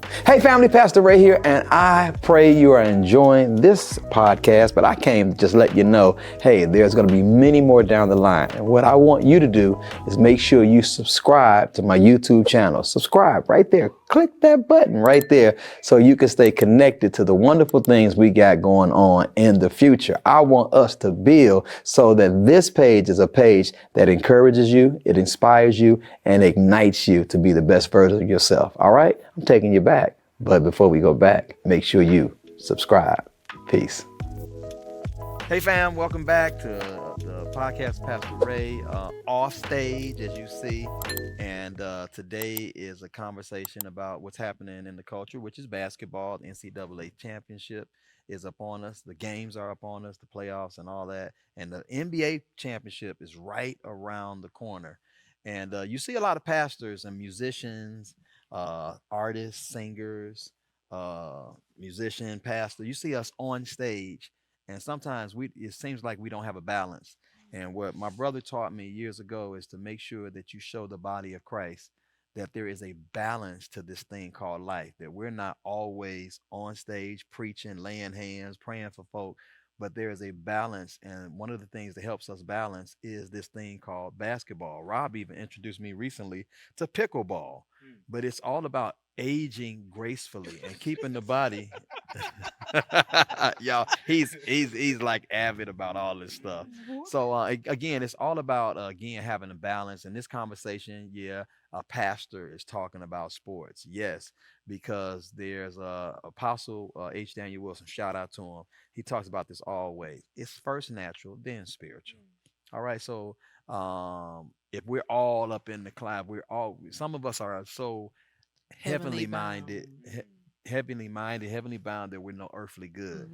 Speaker 6: Hey family, Pastor Ray here, and I pray you are enjoying this podcast, but I came to just let you know, hey, there's going to be many more down the line. And what I want you to do is make sure you subscribe to my YouTube channel. Subscribe right there. Click that button right there so you can stay connected to the wonderful things we got going on in the future. I want us to build so that this page is a page that encourages you, it inspires you, and ignites you to be the best version of yourself. All right? I'm taking you back. But before we go back, make sure you subscribe. Peace.
Speaker 1: Hey fam, welcome back to the podcast Pastor Ray, off stage as you see. And today is a conversation about what's happening in the culture, which is basketball. The NCAA championship is upon us. The games are upon us, the playoffs and all that. And the NBA championship is right around the corner. And you see a lot of pastors and musicians, artists, singers, musician, pastor. You see us on stage, and sometimes it seems like we don't have a balance. And what my brother taught me years ago is to make sure that you show the body of Christ that there is a balance to this thing called life, that we're not always on stage preaching, laying hands, praying for folk, but there is a balance. And one of the things that helps us balance is this thing called basketball. Rob even introduced me recently to pickleball, but it's all about aging gracefully and keeping the body. Y'all, he's like avid about all this stuff. So again, it's all about again having a balance. In this conversation, yeah, a pastor is talking about sports, yes, because there's Apostle H. Daniel Wilson. Shout out to him. He talks about this always. It's first natural, then spiritual. All right, so if we're all up in the cloud, we're all. Some of us are so heavenly minded, heavenly bound that we're no earthly good.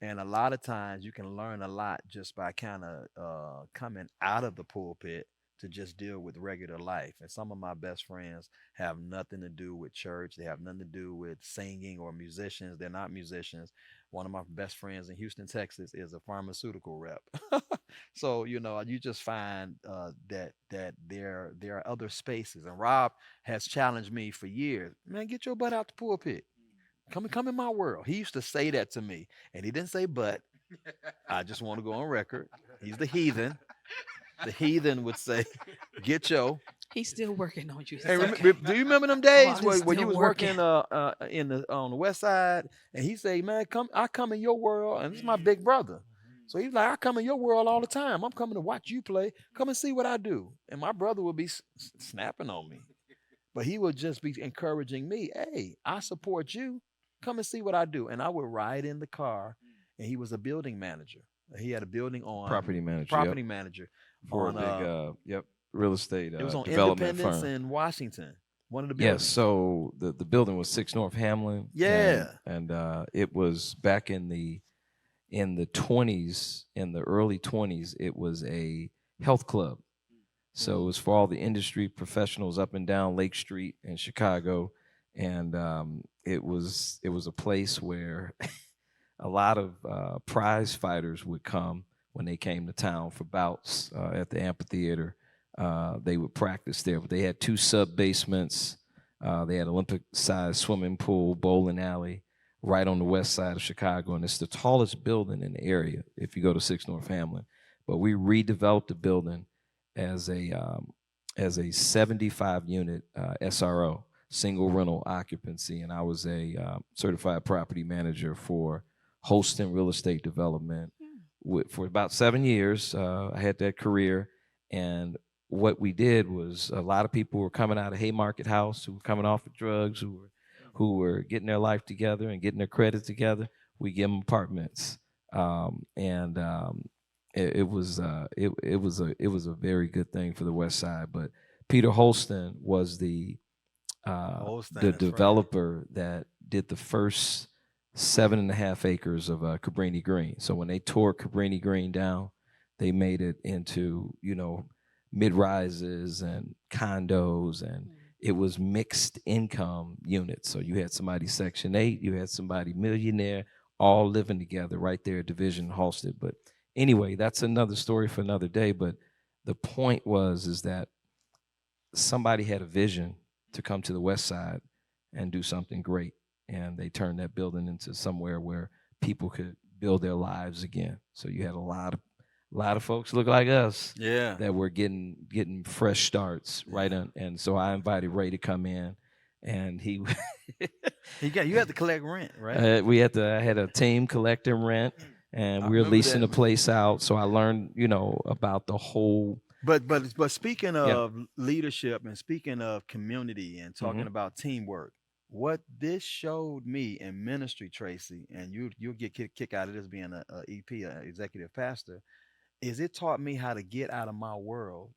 Speaker 1: And a lot of times you can learn a lot just by kind of coming out of the pulpit to just deal with regular life. And some of my best friends have nothing to do with church. They have nothing to do with singing or musicians. They're not musicians. One of my best friends in Houston, Texas, is a pharmaceutical rep. So you just find that there are other spaces. And Rob has challenged me for years. Man, get your butt out the pulpit. Come in my world. He used to say that to me, and he didn't say but. I just want to go on record. He's the heathen. The heathen would say, "Get your."
Speaker 2: He's still working on you.
Speaker 1: Hey,
Speaker 2: Okay.
Speaker 1: do you remember them
Speaker 2: Oh,
Speaker 1: days
Speaker 2: he's
Speaker 1: where you
Speaker 2: still
Speaker 1: was
Speaker 2: working.
Speaker 1: working in the on the west side, and he say, "Man, I come in your world," and this is my big brother. So he's like, "I come in your world all the time. I'm coming to watch you play. Come and see what I do." And my brother would be snapping on me, but he would just be encouraging me. Hey, I support you. Come and see what I do. And I would ride in the car, and he was a building manager. He had a building on
Speaker 5: Property manager.
Speaker 1: property manager
Speaker 5: For
Speaker 1: on
Speaker 5: a big real estate
Speaker 1: it was on
Speaker 5: development
Speaker 1: Independence
Speaker 5: firm.
Speaker 1: in Washington. One of the
Speaker 5: Yes,
Speaker 1: buildings.
Speaker 5: so the building was 6 North Hamlin.
Speaker 1: Yeah.
Speaker 5: And it was back in the 20s, in the early 20s, it was a health club. So it was for all the industry professionals up and down Lake Street in Chicago. And it was a place where a lot of prize fighters would come when they came to town for bouts at the amphitheater. They would practice there, but they had 2 sub basements. They had Olympic-sized swimming pool, bowling alley, right on the west side of Chicago, and it's the tallest building in the area if you go to 6 North Hamlin. But we redeveloped the building as a 75-unit SRO, single rental occupancy, and I was a certified property manager for Holston Real Estate Development for about 7 years. I had that career, and what we did was a lot of people were coming out of Haymarket House who were coming off of drugs, who were getting their life together and getting their credit together. We give them apartments, it was a very good thing for the West Side. But Peter Holston was the developer that did the first 7.5 acres of Cabrini Green. So when they tore Cabrini Green down, they made it into mid-rises and condos, and it was mixed income units. So you had somebody Section 8, you had somebody millionaire, all living together right there at Division Halsted. But anyway, that's another story for another day. But the point is that somebody had a vision to come to the West Side and do something great. and they turned that building into somewhere where people could build their lives again. So you had a lot of folks look like us
Speaker 1: Yeah.
Speaker 5: that were getting fresh starts right on. And so I invited Ray to come in, and he
Speaker 1: You had to collect rent, right?
Speaker 5: I had a team collecting rent, and
Speaker 1: I
Speaker 5: we were
Speaker 1: remember
Speaker 5: leasing
Speaker 1: that,
Speaker 5: the
Speaker 1: man.
Speaker 5: place out. So I learned, about the whole.
Speaker 1: But speaking
Speaker 5: Yeah.
Speaker 1: of leadership and speaking of community and talking about teamwork, what this showed me in ministry, Tracy, and you'll get kick out of this being a EP, a executive pastor, is it taught me how to get out of my world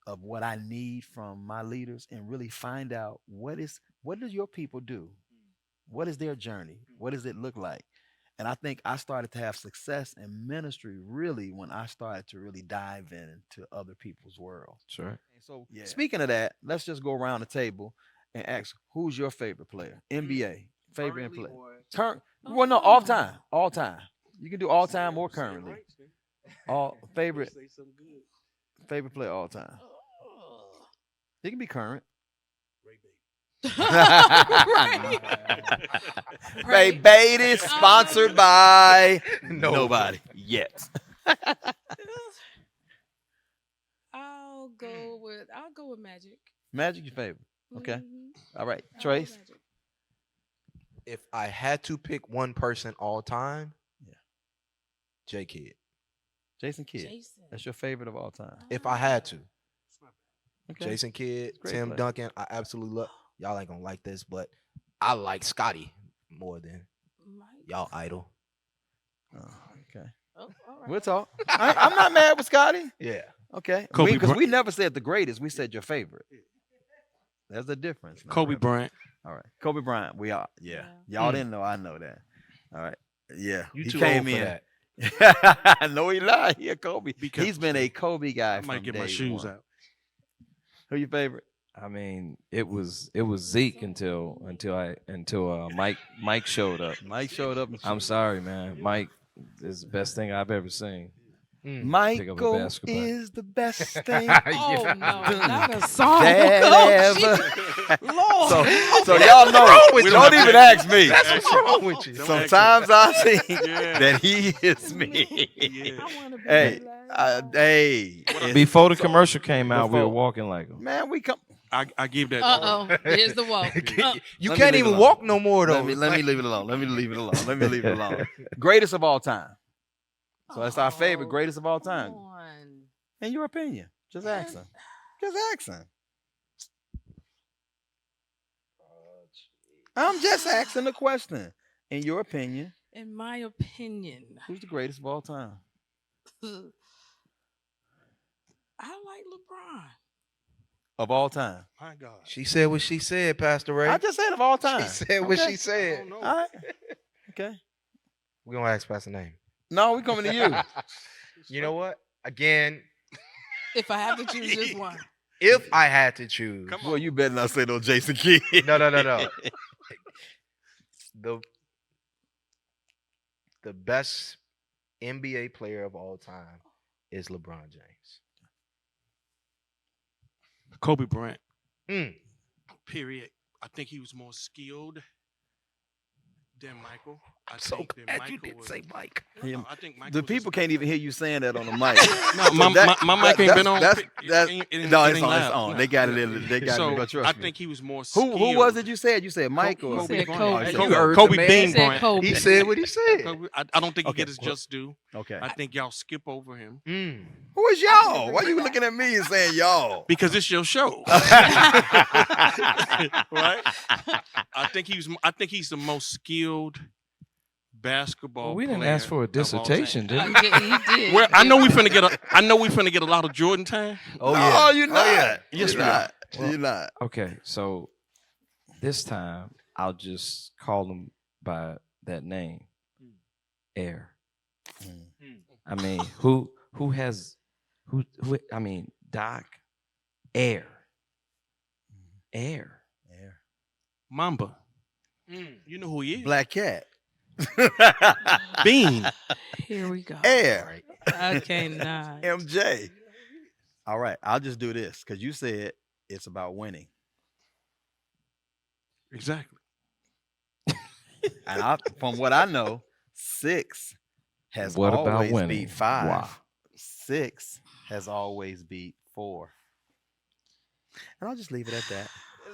Speaker 1: of what I need from my leaders and really find out what do your people do? What is their journey? What does it look like? And I think I started to have success in ministry really when I started to really dive into other people's worlds.
Speaker 5: Sure.
Speaker 1: So speaking of that, let's just go around the table and ask who's your favorite player? NBA favorite player. Well, no, all time, all time. You can do all time or currently. All favorite player all time. It can be current. Ray Beatty, sponsored by nobody yet.
Speaker 2: I'll go with Magic.
Speaker 1: Magic, your favorite. Okay.
Speaker 2: Mhm.
Speaker 1: All right.
Speaker 2: I'll go
Speaker 1: Trace.
Speaker 2: Magic.
Speaker 4: If I had to pick one person all time, J Kidd.
Speaker 1: Jason Kidd.
Speaker 2: Jason.
Speaker 1: That's your favorite of all time.
Speaker 4: If I had to.
Speaker 1: Okay.
Speaker 4: Jason Kidd,
Speaker 1: Great
Speaker 4: Tim
Speaker 1: player.
Speaker 4: Duncan. I absolutely love. Y'all ain't gonna like this, but I like Scotty more than
Speaker 2: Mike.
Speaker 4: y'all idol.
Speaker 1: Oh, okay.
Speaker 2: Oh, all right.
Speaker 1: We'll talk. I'm not mad with Scotty.
Speaker 4: Yeah.
Speaker 1: Okay.
Speaker 3: Kobe
Speaker 1: Because
Speaker 3: Bryant.
Speaker 1: we never said the greatest. We said your favorite. There's a difference. now,
Speaker 3: Kobe
Speaker 1: brother.
Speaker 3: Bryant.
Speaker 1: All right. Kobe Bryant. We are. Yeah.
Speaker 2: Yeah.
Speaker 1: Y'all didn't know. I know that. All right. Yeah.
Speaker 4: You
Speaker 1: he
Speaker 4: too
Speaker 1: came
Speaker 4: old for
Speaker 1: in.
Speaker 4: that.
Speaker 1: No, he lied. He a Kobe.
Speaker 3: Because-
Speaker 1: He's been a Kobe guy
Speaker 3: I might
Speaker 1: from
Speaker 3: get my
Speaker 1: day
Speaker 3: shoes
Speaker 1: one.
Speaker 3: out.
Speaker 1: Who your favorite?
Speaker 5: I mean, it was Zeke until Mike showed up.
Speaker 1: Mike showed up.
Speaker 5: I'm sorry, man. Mike is the best thing I've ever seen. Pick up a
Speaker 1: Michael
Speaker 5: basketball.
Speaker 1: is the best thing.
Speaker 2: Oh no, not a song.
Speaker 1: that
Speaker 2: Oh,
Speaker 1: ever.
Speaker 2: Lord.
Speaker 1: So y'all know. Don't even ask me.
Speaker 4: What's wrong with you?
Speaker 1: Sometimes I think
Speaker 3: Yeah.
Speaker 1: that he is me.
Speaker 3: Yeah.
Speaker 2: I want to be
Speaker 1: Hey,
Speaker 2: like,
Speaker 1: hey.
Speaker 5: Before the commercial came out, we were
Speaker 1: Before-
Speaker 5: walking like him.
Speaker 1: Man, we come.
Speaker 3: I give that.
Speaker 2: Here's the walk.
Speaker 4: You
Speaker 1: Let me
Speaker 4: can't
Speaker 1: leave it
Speaker 4: even
Speaker 1: alone.
Speaker 4: walk no more though.
Speaker 1: Let me leave it alone. Let me leave it alone. Let me leave it alone. Greatest of all time. So that's our favorite. Greatest of all time.
Speaker 2: Come on.
Speaker 1: In your opinion, just asking. Just asking. I'm just asking the question. In your opinion,
Speaker 2: In my opinion,
Speaker 1: who's the greatest of all time?
Speaker 2: I like LeBron.
Speaker 1: Of all time.
Speaker 3: My God.
Speaker 4: She said what she said, Pastor Ray.
Speaker 1: I just said of all time.
Speaker 4: She said what
Speaker 1: Okay.
Speaker 4: she said.
Speaker 3: I don't know.
Speaker 1: All right. Okay.
Speaker 4: We're gonna ask Pastor name.
Speaker 1: No, we coming to you.
Speaker 4: You know what? Again,
Speaker 2: If I have to choose just one.
Speaker 4: if I had to choose,
Speaker 3: Come
Speaker 1: Boy, you better not say no Jason Kidd.
Speaker 4: no. The best NBA player of all time is LeBron James.
Speaker 3: Kobe Bryant.
Speaker 4: Mm.
Speaker 3: Period. I think he was more skilled than Michael. I
Speaker 4: So
Speaker 3: think that
Speaker 4: glad you
Speaker 3: Michael
Speaker 4: did
Speaker 3: was-
Speaker 4: say Mike.
Speaker 3: No, I think Michael
Speaker 1: The
Speaker 3: was
Speaker 1: people
Speaker 3: just-
Speaker 1: can't even hear you saying that on the mic.
Speaker 3: No,
Speaker 1: So
Speaker 3: my mic ain't been on.
Speaker 1: That's,
Speaker 3: It
Speaker 1: that's,
Speaker 3: ain't-
Speaker 1: no,
Speaker 3: it
Speaker 1: it's
Speaker 3: ain't
Speaker 1: on. It's
Speaker 3: loud.
Speaker 1: on.
Speaker 3: No.
Speaker 1: They got it. They got
Speaker 3: So
Speaker 1: it. But trust
Speaker 3: I
Speaker 1: me.
Speaker 3: think he was more skilled.
Speaker 1: Who was it you said? You said Mike or
Speaker 2: said
Speaker 3: Kobe
Speaker 2: Kobe.
Speaker 3: Bryant.
Speaker 1: Oh,
Speaker 4: You heard
Speaker 3: Kobe
Speaker 4: the man.
Speaker 3: Bean
Speaker 2: He said
Speaker 3: Bryant.
Speaker 2: Kobe.
Speaker 4: He said what he said.
Speaker 3: Kobe, I don't think he
Speaker 1: Okay,
Speaker 3: get his
Speaker 1: well-
Speaker 3: just due.
Speaker 1: Okay.
Speaker 3: I think y'all skip over him
Speaker 4: Mm.
Speaker 1: Who is y'all? Why you looking at me and saying y'all?
Speaker 3: because it's your show, right? I think he's the most skilled basketball.
Speaker 5: Well, we didn't
Speaker 3: player
Speaker 5: ask for a
Speaker 3: of all
Speaker 5: dissertation,
Speaker 3: time.
Speaker 5: did we?
Speaker 2: He did.
Speaker 3: Well, I know we finna get a lot of Jordan time.
Speaker 4: Oh
Speaker 1: no,
Speaker 4: yeah.
Speaker 1: you're not.
Speaker 4: yeah.
Speaker 1: You're
Speaker 4: we
Speaker 1: not.
Speaker 5: Well-
Speaker 1: You're not.
Speaker 5: Okay, so this time I'll just call him by that name, Air. I mean, who has who? I mean, Doc, Air.
Speaker 1: Yeah.
Speaker 3: Mamba. You know who he is.
Speaker 1: Black Cat.
Speaker 3: Bean.
Speaker 2: Here we go.
Speaker 1: Air.
Speaker 2: I cannot.
Speaker 1: MJ. All right. I'll just do this because you said it's about winning.
Speaker 3: Exactly.
Speaker 1: And from what I know, 6 has
Speaker 5: What about
Speaker 1: always
Speaker 5: winning?
Speaker 1: beat 5.
Speaker 5: Wow.
Speaker 1: 6 has always beat 4. And I'll just leave it at that.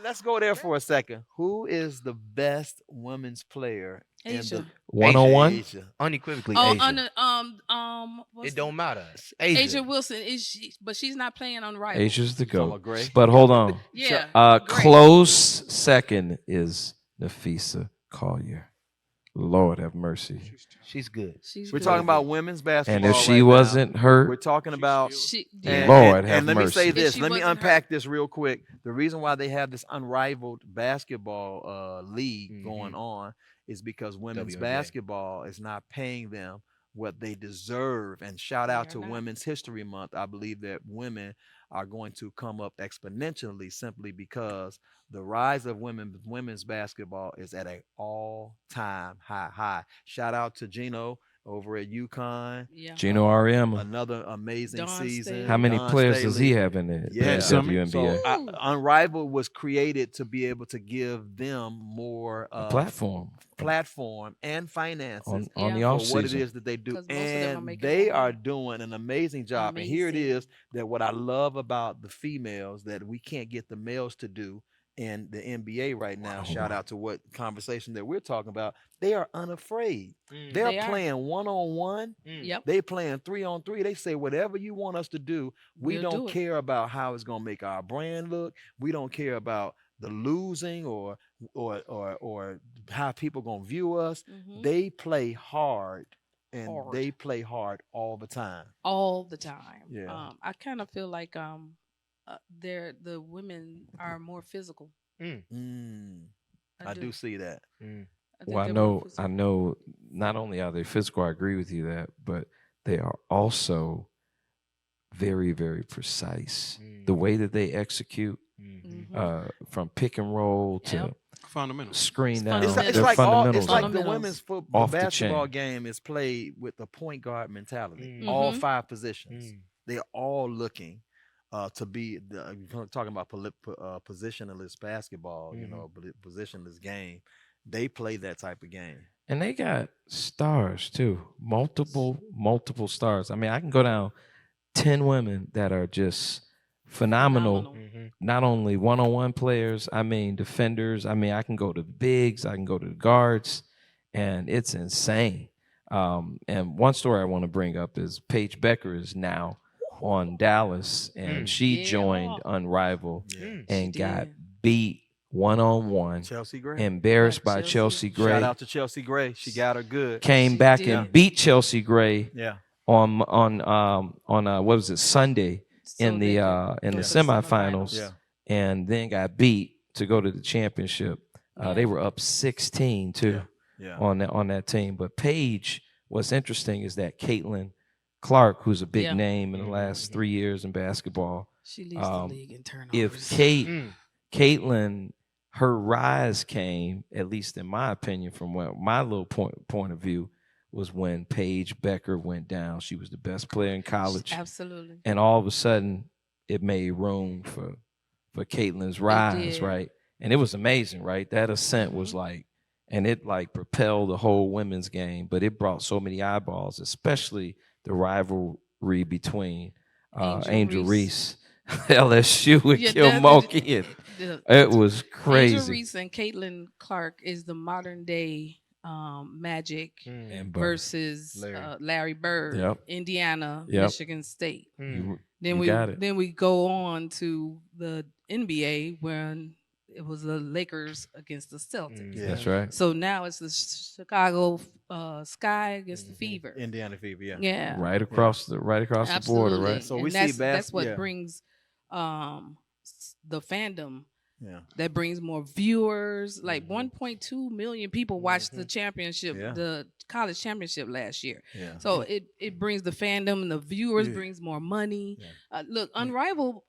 Speaker 1: Let's go there for a second. Who is the best women's player in the
Speaker 2: Asia.
Speaker 5: One on one.
Speaker 1: Asia?
Speaker 4: Unequivocally
Speaker 2: Oh,
Speaker 4: Asia.
Speaker 2: on the
Speaker 4: It don't matter.
Speaker 2: Asia
Speaker 4: Asia.
Speaker 2: Wilson is she, but she's not playing on Rival.
Speaker 5: Asia's the
Speaker 1: You talking
Speaker 5: goat.
Speaker 1: about Gray?
Speaker 5: But hold on.
Speaker 2: Yeah. great.
Speaker 5: Close second is Nafisa Collier. Lord have mercy.
Speaker 4: She's good.
Speaker 2: She's
Speaker 1: We're
Speaker 2: good.
Speaker 1: talking about women's basketball.
Speaker 5: And if she
Speaker 1: right now.
Speaker 5: wasn't hurt,
Speaker 1: We're talking about.
Speaker 2: She,
Speaker 1: And,
Speaker 5: Lord
Speaker 1: and,
Speaker 5: have
Speaker 1: and let me say
Speaker 5: mercy.
Speaker 2: If
Speaker 1: this.
Speaker 2: she
Speaker 1: Let me
Speaker 2: wasn't
Speaker 1: unpack this real quick. The reason why they have this unrivaled basketball league going on is because women's
Speaker 4: WNBA.
Speaker 1: basketball is not paying them what they deserve. And shout out
Speaker 2: They're
Speaker 1: to
Speaker 2: not.
Speaker 1: Women's History Month. I believe that women are going to come up exponentially simply because the rise of women's basketball is at an all-time high. Shout out to Gino over at UConn.
Speaker 2: Yeah.
Speaker 5: Gino Ariema.
Speaker 1: Another amazing
Speaker 2: Dawn
Speaker 1: season.
Speaker 2: Staley.
Speaker 5: How many
Speaker 1: Dawn
Speaker 5: players does
Speaker 1: Staley.
Speaker 5: he have in the
Speaker 1: Yeah.
Speaker 3: Summit.
Speaker 5: WNBA?
Speaker 1: So Unrivaled was created to be able to give them more
Speaker 5: A platform
Speaker 1: and finances
Speaker 5: on the
Speaker 2: Yeah.
Speaker 5: off
Speaker 1: for what it
Speaker 5: season.
Speaker 1: is that they do.
Speaker 2: 'Cause most of them are
Speaker 1: And
Speaker 2: making
Speaker 1: they
Speaker 2: more
Speaker 1: are
Speaker 2: money.
Speaker 1: doing an amazing job. And here it
Speaker 2: Amazing.
Speaker 1: is that what I love about the females that we can't get the males to do in the NBA right now. Shout out to what conversation that we're talking about. They are unafraid. They're
Speaker 2: They are.
Speaker 1: playing one-on-one.
Speaker 2: Yep.
Speaker 1: They playing 3-on-3. They say whatever you want us to do. We
Speaker 2: We'll
Speaker 1: don't
Speaker 2: do it.
Speaker 1: care about how it's gonna make our brand look. We don't care about the losing or how people gonna view us.
Speaker 2: Mhm.
Speaker 1: They play hard and
Speaker 2: Hard.
Speaker 1: they play hard all the time.
Speaker 2: All the time.
Speaker 1: Yeah.
Speaker 2: I kind of feel like the women are more physical.
Speaker 1: I do see that.
Speaker 2: think
Speaker 5: Well, I
Speaker 2: they're more
Speaker 5: know,
Speaker 2: physical.
Speaker 5: not only are they physical, I agree with you that, but they are also very, very precise. The way that they execute,
Speaker 2: Mhm.
Speaker 5: from pick and roll to
Speaker 2: Yep.
Speaker 3: Fundamental.
Speaker 5: screen
Speaker 2: It's
Speaker 5: down,
Speaker 1: It's like,
Speaker 2: fundamentals.
Speaker 1: it's
Speaker 5: their
Speaker 1: like
Speaker 5: fundamentals.
Speaker 1: it's like the
Speaker 2: Fundamentals.
Speaker 1: women's the
Speaker 5: Off the
Speaker 1: basketball
Speaker 5: chain.
Speaker 1: game is played with the point guard mentality.
Speaker 2: Mhm.
Speaker 1: All 5 positions. They're all looking to be talking about positionless basketball, positionless game. They play that type of game.
Speaker 5: And they got stars too, multiple stars. I mean, I can go down 10 women that are just phenomenal. Not only one-on-one players, I mean defenders. I mean, I can go to the bigs, I can go to the guards, and it's insane. And one story I want to bring up is Paige Becker is now on Dallas, and she
Speaker 2: Yeah.
Speaker 5: joined Unrivaled and
Speaker 2: She
Speaker 5: got
Speaker 2: did.
Speaker 5: beat one-on-one,
Speaker 1: Chelsea Gray.
Speaker 5: embarrassed
Speaker 2: By
Speaker 5: by
Speaker 2: Chelsea.
Speaker 5: Chelsea Gray.
Speaker 1: Shout out to Chelsea Gray. She got her good.
Speaker 5: Came
Speaker 2: She
Speaker 5: back
Speaker 2: did.
Speaker 5: and beat Chelsea Gray
Speaker 1: Yeah.
Speaker 5: on what was it, Sunday
Speaker 2: So
Speaker 5: in
Speaker 2: they
Speaker 5: the
Speaker 2: could
Speaker 5: in
Speaker 2: go
Speaker 5: the
Speaker 2: to the
Speaker 5: semifinals,
Speaker 1: Yeah.
Speaker 5: and then got beat to go to the championship.
Speaker 2: Yeah.
Speaker 5: They were up 16 too
Speaker 1: Yeah.
Speaker 5: on that team. But Paige, what's interesting is that Caitlin Clark, who's a big
Speaker 2: Yeah.
Speaker 5: name in the last 3 years in basketball,
Speaker 2: She leads the league in turnovers.
Speaker 5: if Caitlin, her rise came, at least in my opinion, from what my little point of view, was when Paige Becker went down. She was the best player in college,
Speaker 2: Absolutely.
Speaker 5: and all of a sudden, it made room for Caitlin's rise,
Speaker 2: did.
Speaker 5: right? And it was amazing, right? That ascent was like, and it like propelled the whole women's game, but it brought so many eyeballs, especially the rivalry between Angel Reese, LSU, and
Speaker 2: Yeah,
Speaker 5: Kilmoki. It was
Speaker 2: Angel
Speaker 5: crazy.
Speaker 2: Reese and Caitlin Clark is the modern day Magic
Speaker 5: And Bird.
Speaker 2: versus Larry Bird,
Speaker 5: Yep.
Speaker 2: Indiana,
Speaker 5: Yep.
Speaker 2: Michigan State.
Speaker 5: You
Speaker 2: Then
Speaker 5: got it.
Speaker 2: we go on to the NBA when it was the Lakers against the Celtics.
Speaker 1: Yeah.
Speaker 5: That's right.
Speaker 2: So now it's the Chicago Sky against the Fever.
Speaker 1: Indiana Fever. Yeah.
Speaker 2: Yeah.
Speaker 5: Right across the
Speaker 2: Absolutely.
Speaker 5: border, right?
Speaker 1: So
Speaker 2: And
Speaker 1: we see
Speaker 2: that's what
Speaker 1: yeah.
Speaker 2: brings the fandom.
Speaker 1: Yeah.
Speaker 2: That brings more viewers. Like 1.2 million people watched the championship,
Speaker 1: Yeah.
Speaker 2: the college championship last year.
Speaker 1: Yeah.
Speaker 2: So it brings the fandom and the viewers,
Speaker 3: Yeah.
Speaker 2: brings more money.
Speaker 1: Yeah.
Speaker 2: Look, Unrivaled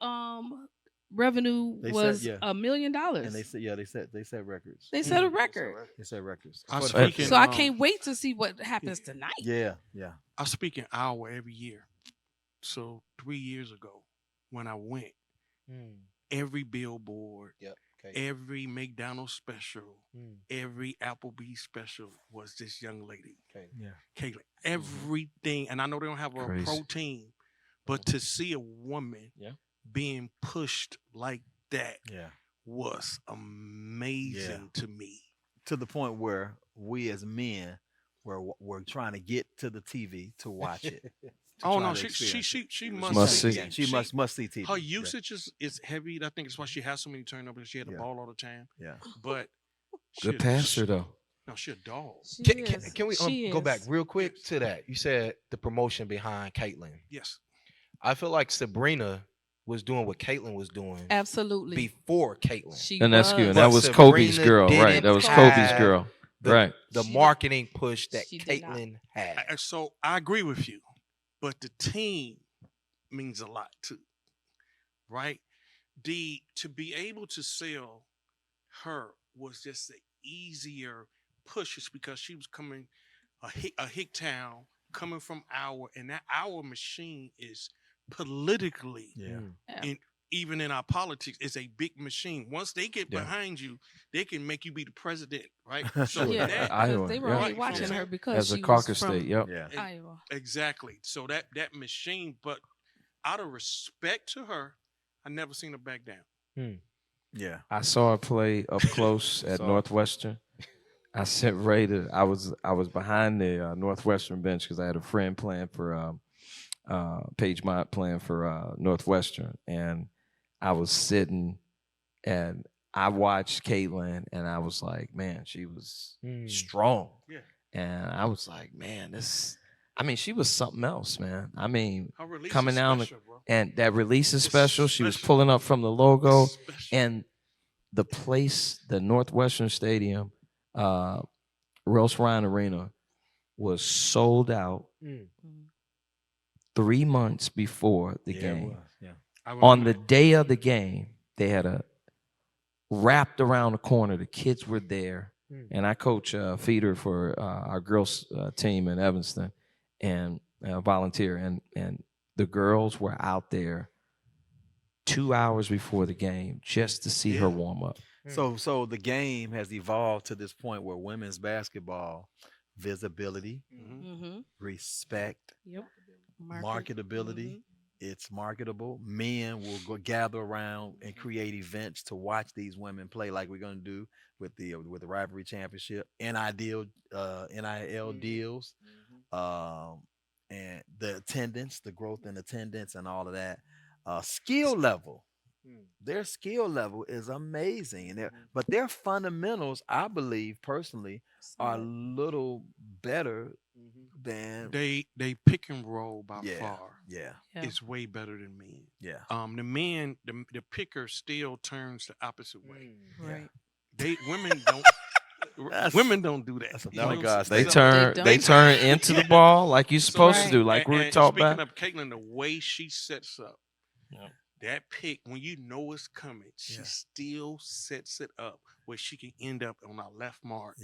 Speaker 2: revenue
Speaker 1: They
Speaker 2: was
Speaker 1: said,
Speaker 2: $1 million.
Speaker 1: And they said they set records.
Speaker 2: They set a record.
Speaker 1: They set records.
Speaker 3: I
Speaker 1: For the
Speaker 3: speak
Speaker 1: first
Speaker 3: in,
Speaker 2: So I
Speaker 1: time.
Speaker 2: can't wait to see what happens tonight.
Speaker 1: Yeah. Yeah.
Speaker 3: I speak an hour every year. So 3 years ago, when I went, every billboard, every McDonald's special, every Applebee's special was this young lady, Caitlin. Everything, and I know they don't have a
Speaker 5: Crazy.
Speaker 3: protein, but to see a woman being pushed like that was amazing to me.
Speaker 1: To the point where we as men were trying to get to the TV to watch it.
Speaker 3: Oh no, she must see.
Speaker 1: She must see TV.
Speaker 3: Her usage is heavy. I think it's why she has so many turnovers. She had the ball all the time.
Speaker 1: Yeah,
Speaker 3: but
Speaker 5: good passer though.
Speaker 3: No, she a dog.
Speaker 4: Can we go back real quick to that? You said the promotion behind Caitlin.
Speaker 3: Yes.
Speaker 4: I feel like Sabrina was doing what Caitlin was doing.
Speaker 2: Absolutely.
Speaker 4: Before Caitlin.
Speaker 5: And that was Kobe's girl, right? That was Kobe's girl. Right.
Speaker 4: The marketing push that Caitlin had.
Speaker 3: So I agree with you, but the team means a lot too, right? To be able to sell her was just an easier push, because she was coming a hick town, coming from and that our machine is politically, and even in our politics, it's a big machine. Once they get behind you, they can make you be the president, right? So
Speaker 2: Iowa, they were already watching her because
Speaker 5: as a
Speaker 2: she
Speaker 5: caucus
Speaker 2: was from
Speaker 5: state. Yep.
Speaker 2: Iowa.
Speaker 3: Exactly. So that machine, but out of respect to her, I never seen her back down.
Speaker 1: Yeah,
Speaker 5: I saw her play up close at Northwestern. I sent Ray to. I was behind the Northwestern bench because I had a friend playing for Paige Mott playing for Northwestern, and I was sitting and I watched Caitlin, and I was like, man, she was strong.
Speaker 3: Yeah.
Speaker 5: And I was like, man, she was something else, man. I mean,
Speaker 3: coming down
Speaker 5: and that release is special. She was pulling up from the logo, and the place, the Northwestern Stadium, Rose Ryan Arena, was sold out 3 months before the game. On the day of the game, they had a wrapped around the corner. The kids were there, and I coach feeder for our girls team in Evanston, and volunteer, and the girls were out there 2 hours before the game just to see her warm up.
Speaker 1: So the game has evolved to this point where women's basketball visibility, respect, marketability. It's marketable. Men will go gather around and create events to watch these women play, like we're going to do with the rivalry championship, NIL deals, and the attendance, the growth in attendance, and all of that. Skill level. Their skill level is amazing, but their fundamentals, I believe personally, are a little better than
Speaker 3: they pick and roll by far.
Speaker 1: Yeah,
Speaker 3: it's way better than men.
Speaker 1: Yeah,
Speaker 3: the men, the picker still turns the opposite way.
Speaker 2: Right.
Speaker 3: Women don't. Women don't do that.
Speaker 1: Oh my gosh,
Speaker 5: they turn into the ball like you're supposed to do, like we were talking about.
Speaker 3: Speaking of Caitlin, the way she sets up. That pick, when you know it's coming, she still sets it up where she can end up on our left mark.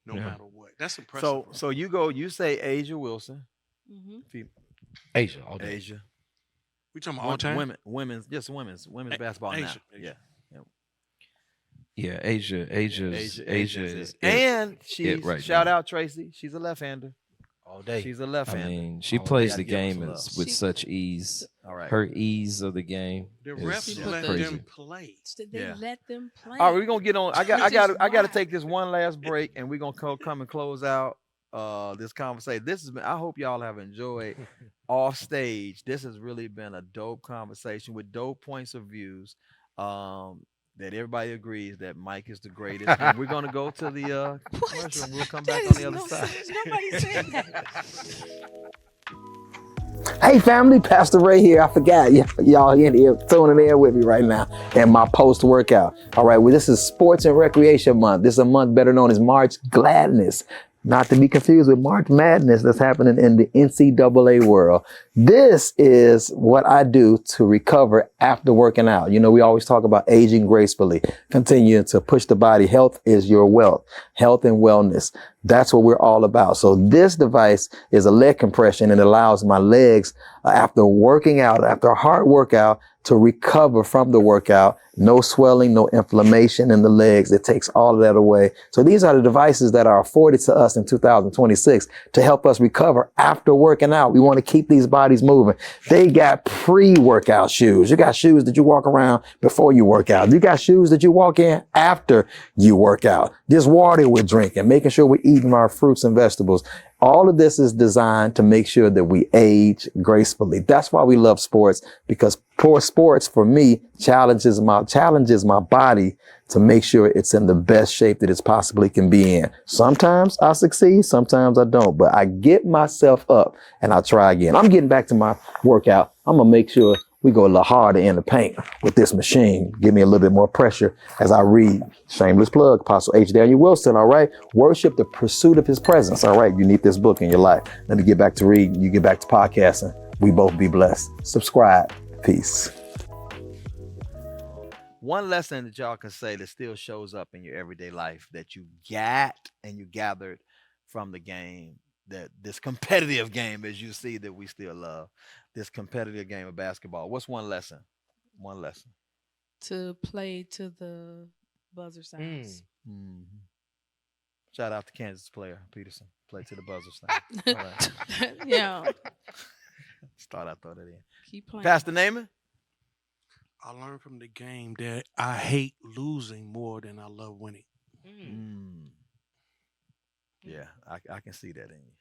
Speaker 3: No matter what. That's impressive.
Speaker 1: So you say Asia Wilson.
Speaker 4: Asia, all day.
Speaker 1: Asia.
Speaker 3: We talking about all time?
Speaker 1: Women's basketball
Speaker 3: Asia,
Speaker 1: now.
Speaker 5: Yeah, Asia is
Speaker 1: and she
Speaker 5: right
Speaker 1: shout
Speaker 5: now.
Speaker 1: Out Tracy. She's a left-hander.
Speaker 4: All day.
Speaker 1: She's a left-hander.
Speaker 5: I mean, she plays the game with such ease.
Speaker 1: All right.
Speaker 5: Her ease of the game.
Speaker 3: The refs let
Speaker 5: crazy.
Speaker 3: them play.
Speaker 2: They let them play.
Speaker 1: All right, we're gonna get on. I got to take this one last break, and we're gonna come and close out this conversation. I hope y'all have enjoyed off stage. This has really been a dope conversation with dope points of views. That everybody agrees that Mike is the greatest. And we're going to go to the commercial, and we'll come back on the other side.
Speaker 2: Nobody said that.
Speaker 6: Hey family, Pastor Ray here. I forgot y'all in here tuning in with me right now in my post-workout. All right, well, this is Sports and Recreation Month. This is a month better known as March Gladness. Not to be confused with March Madness that's happening in the NCAA world. This is what I do to recover after working out. You know, we always talk about aging gracefully, continuing to push the body. Health is your wealth, health and wellness. That's what we're all about. So this device is a leg compression and allows my legs after working out, after a hard workout, to recover from the workout. No swelling, no inflammation in the legs. It takes all of that away. So these are the devices that are afforded to us in 2026 to help us recover after working out. We want to keep these bodies moving. They got pre-workout shoes. You got shoes that you walk around before you work out. You got shoes that you walk in after you work out. This water we're drinking, making sure we're eating our fruits and vegetables. All of this is designed to make sure that we age gracefully. That's why we love sports, because poor sports for me challenges my body to make sure it's in the best shape that it possibly can be in. Sometimes I succeed, sometimes I don't, but I get myself up and I try again. I'm getting back to my workout. I'm going to make sure we go a little harder in the paint with this machine. Give me a little bit more pressure as I read. Shameless plug, Apostle H. Daniel Wilson, all right? Worship the pursuit of his presence, all right? You need this book in your life. Let me get back to reading. You get back to podcasting. We both be blessed. Subscribe. Peace.
Speaker 1: One lesson that y'all can say that still shows up in your everyday life that you got and you gathered from the game, that this competitive game, as you see, that we still love, this competitive game of basketball. What's one lesson? One lesson.
Speaker 2: To play to the buzzer sounds.
Speaker 1: Mm-hmm. Shout out to Kansas player Peterson. Play to the buzzer sound. All right.
Speaker 2: Yeah.
Speaker 1: Start I throw that in.
Speaker 2: Keep playing.
Speaker 1: Pastor Naaman?
Speaker 3: I learned from the game that I hate losing more than I love winning.
Speaker 1: Yeah, I can see that in you.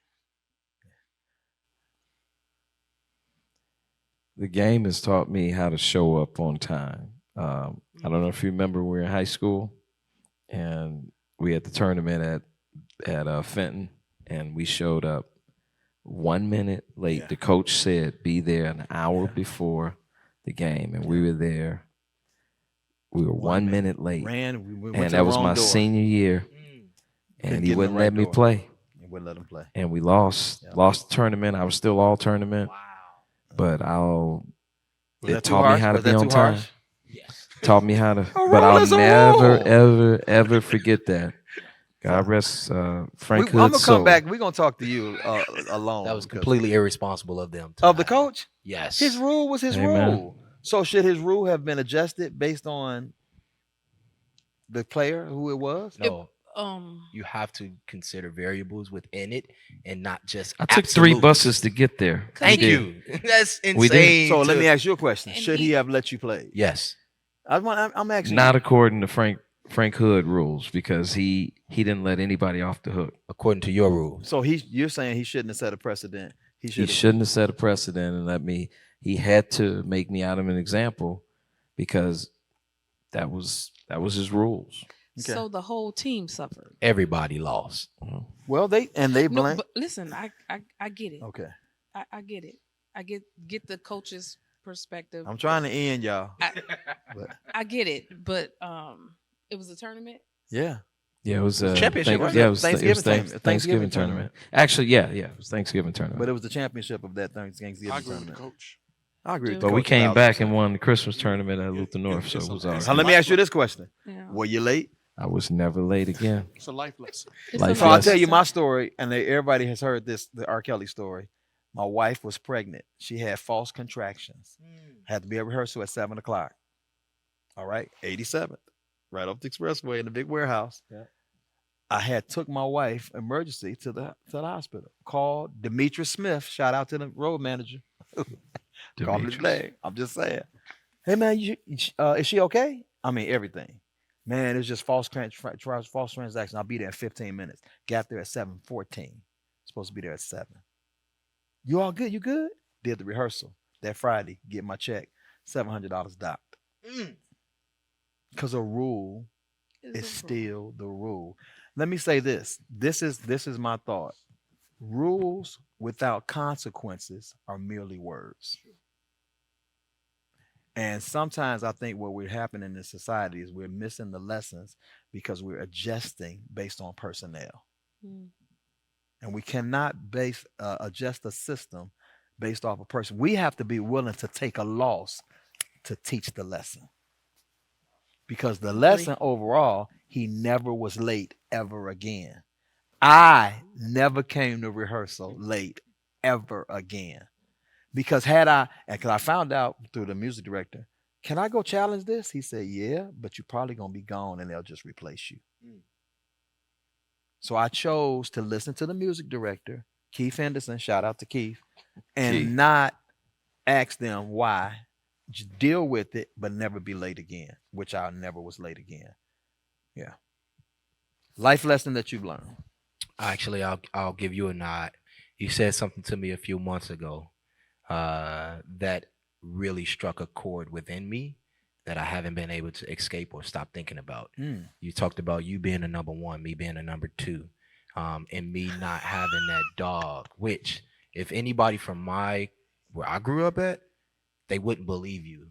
Speaker 5: The game has taught me how to show up on time. I don't know if you remember, we were in high school and we had the tournament at Fenton, and we showed up 1 minute late.
Speaker 1: Yeah.
Speaker 5: The coach said be there an hour before the game, and we were there. We were 1 minute late,
Speaker 1: We went
Speaker 5: and
Speaker 1: to
Speaker 5: that
Speaker 1: the
Speaker 5: was
Speaker 1: wrong
Speaker 5: my
Speaker 1: door.
Speaker 5: senior year.
Speaker 1: Couldn't
Speaker 5: And
Speaker 1: get
Speaker 5: he
Speaker 1: in the
Speaker 5: wouldn't
Speaker 1: right
Speaker 5: let me
Speaker 1: door.
Speaker 5: play,
Speaker 1: He wouldn't let him play.
Speaker 5: and we lost.
Speaker 1: Yeah.
Speaker 5: Lost the tournament. I was still all tournament.
Speaker 4: Wow.
Speaker 5: But
Speaker 1: Was
Speaker 5: it
Speaker 1: that too
Speaker 5: taught me
Speaker 1: harsh?
Speaker 5: how to
Speaker 1: Was
Speaker 5: be
Speaker 1: that
Speaker 5: on
Speaker 1: too
Speaker 5: time.
Speaker 1: harsh?
Speaker 4: Yes.
Speaker 5: Taught me how to, but
Speaker 1: rule
Speaker 5: I'll
Speaker 1: is a
Speaker 5: never,
Speaker 1: rule.
Speaker 5: ever forget that. God rest Frank
Speaker 1: I'm
Speaker 5: Hood's
Speaker 1: gonna come
Speaker 5: soul.
Speaker 1: back. We're gonna talk to you alone.
Speaker 4: That was
Speaker 1: 'cause-
Speaker 4: completely irresponsible of them.
Speaker 1: of the
Speaker 4: tonight.
Speaker 1: coach.
Speaker 4: Yes.
Speaker 1: His rule was his
Speaker 5: Amen.
Speaker 1: rule. So should his rule have been adjusted based on the player who it was?
Speaker 4: No.
Speaker 2: Um,
Speaker 4: You have to consider variables within it and not just.
Speaker 5: I took 3
Speaker 4: absolutes.
Speaker 5: buses to get there.
Speaker 4: Thank
Speaker 5: We did.
Speaker 4: you. That's
Speaker 5: We did.
Speaker 4: insane.
Speaker 1: So let
Speaker 4: to-
Speaker 1: me ask you a question:
Speaker 2: And
Speaker 1: should he
Speaker 2: he-
Speaker 1: have let you play?
Speaker 4: Yes.
Speaker 1: I'm asking.
Speaker 5: Not
Speaker 1: you.
Speaker 5: according to Frank Hood rules, because he didn't let anybody off the hook.
Speaker 4: According to your rules.
Speaker 1: So you're saying he shouldn't have set a precedent. He
Speaker 5: He shouldn't have set a precedent and let me. He had to make me out of an example, because that was his rules.
Speaker 1: Okay.
Speaker 2: So the whole team suffered.
Speaker 4: Everybody lost.
Speaker 1: Well, they
Speaker 2: No,
Speaker 1: blame.
Speaker 2: but listen, I get it.
Speaker 1: Okay,
Speaker 2: I get it. I get the coach's perspective.
Speaker 1: I'm trying to end y'all. But
Speaker 2: I get it, but it was a tournament.
Speaker 1: yeah,
Speaker 5: Yeah, it was a
Speaker 1: Championship, right?
Speaker 5: Yeah, it was
Speaker 1: Thanksgiving tournament.
Speaker 5: Thanksgiving tournament. Actually, yeah, it was Thanksgiving tournament.
Speaker 1: but it was the championship of that Thanksgiving
Speaker 3: I agree with the
Speaker 1: tournament.
Speaker 3: coach.
Speaker 1: I agree. with the
Speaker 5: But we
Speaker 1: coach
Speaker 5: came
Speaker 1: 1000%.
Speaker 5: back and won the Christmas tournament at Luther North, so it was all
Speaker 3: It's
Speaker 1: So
Speaker 5: right.
Speaker 1: let me ask you this question:
Speaker 2: Yeah.
Speaker 1: were you late?
Speaker 5: I was never late again.
Speaker 3: It's a life lesson.
Speaker 2: It's
Speaker 5: Life
Speaker 2: a
Speaker 1: So I'll
Speaker 5: lesson.
Speaker 1: tell you my story, and everybody has heard this, the R. Kelly story. My wife was pregnant. She had false contractions. Had to be at rehearsal at 7:00. All right, 87th, right off the expressway in the big warehouse.
Speaker 4: Yeah.
Speaker 1: I had took my wife emergency to the hospital. Called Demetrius Smith. Shout out to the road manager. Call me
Speaker 5: Demetrius.
Speaker 1: today. I'm just saying. Hey man, is she okay? I mean everything. Man, it's just false transaction. I'll be there in 15 minutes. Got there at 7:14. Supposed to be there at 7. You all good? You good? Did the rehearsal that Friday. Get my check. $700 docked. Because a rule is still the rule. Let me say this. This is my thought. Rules without consequences are merely words. And sometimes I think what we're happening in society is we're missing the lessons because we're adjusting based on personnel.
Speaker 2: Mm.
Speaker 1: And we cannot adjust a system based off a person. We have to be willing to take a loss to teach the lesson. Because the lesson overall, he never was late ever again. I never came to rehearsal late ever again. Because because I found out through the music director, can I go challenge this? He said, yeah, but you're probably going to be gone and they'll just replace you. So I chose to listen to the music director, Keith Henderson, shout out to Keith, and
Speaker 5: Keith.
Speaker 1: not ask them why. Just deal with it, but never be late again, which I never was late again. Yeah. Life lesson that you've learned.
Speaker 4: Actually, I'll give you a nod. You said something to me a few months ago that really struck a chord within me that I haven't been able to escape or stop thinking about. You talked about you being a number one, me being a number two, and me not having that dog, which if anybody from where I grew up at, they wouldn't believe you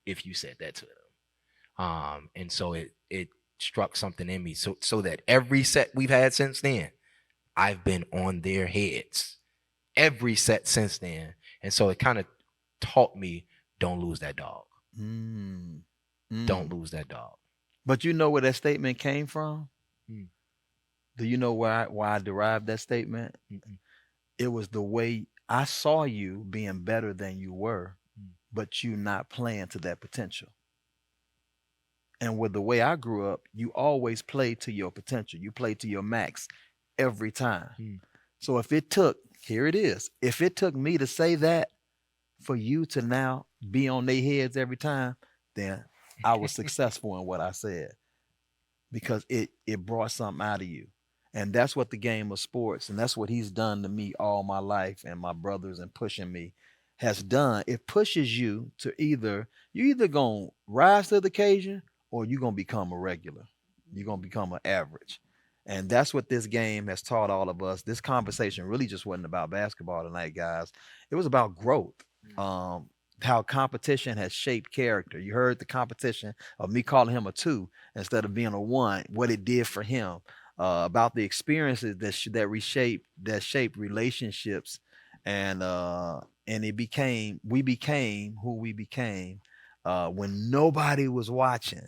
Speaker 4: if you said that to them. And so it struck something in me. So that every set we've had since then, I've been on their heads. Every set since then. And so it kind of taught me, don't lose that dog. Don't lose that dog.
Speaker 1: But you know where that statement came from?
Speaker 4: Mm.
Speaker 1: Do you know why I derived that statement? It was the way I saw you being better than you were, but you not playing to that potential. And with the way I grew up, you always played to your potential. You played to your max every time. So if it took me to say that for you to now be on their heads every time, then I was successful in what I said, because it brought something out of you. And that's what the game of sports, and that's what he's done to me all my life, and my brothers, and pushing me has done. It pushes you to you either gonna rise to the occasion, or you're gonna become a regular. You're gonna become an average. And that's what this game has taught all of us. This conversation really just wasn't about basketball tonight, guys. It was about growth. How competition has shaped character. You heard the competition of me calling him a 2 instead of being a 1, what it did for him. About the experiences that shaped relationships, and we became who we became when nobody was watching.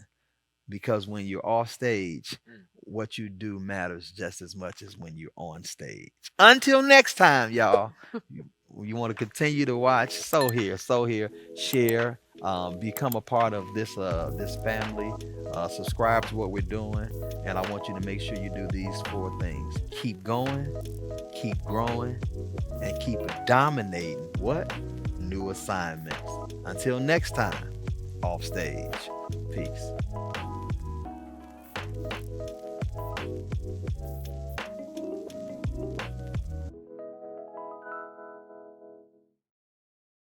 Speaker 1: Because when you're off stage, what you do matters just as much as when you're on stage. Until next time, y'all. You want to continue to watch, so here, share, become a part of this family, subscribe to what we're doing, and I want you to make sure you do these 4 things: keep going, keep growing, and keep dominating what? New assignments. Until next time, off stage. Peace.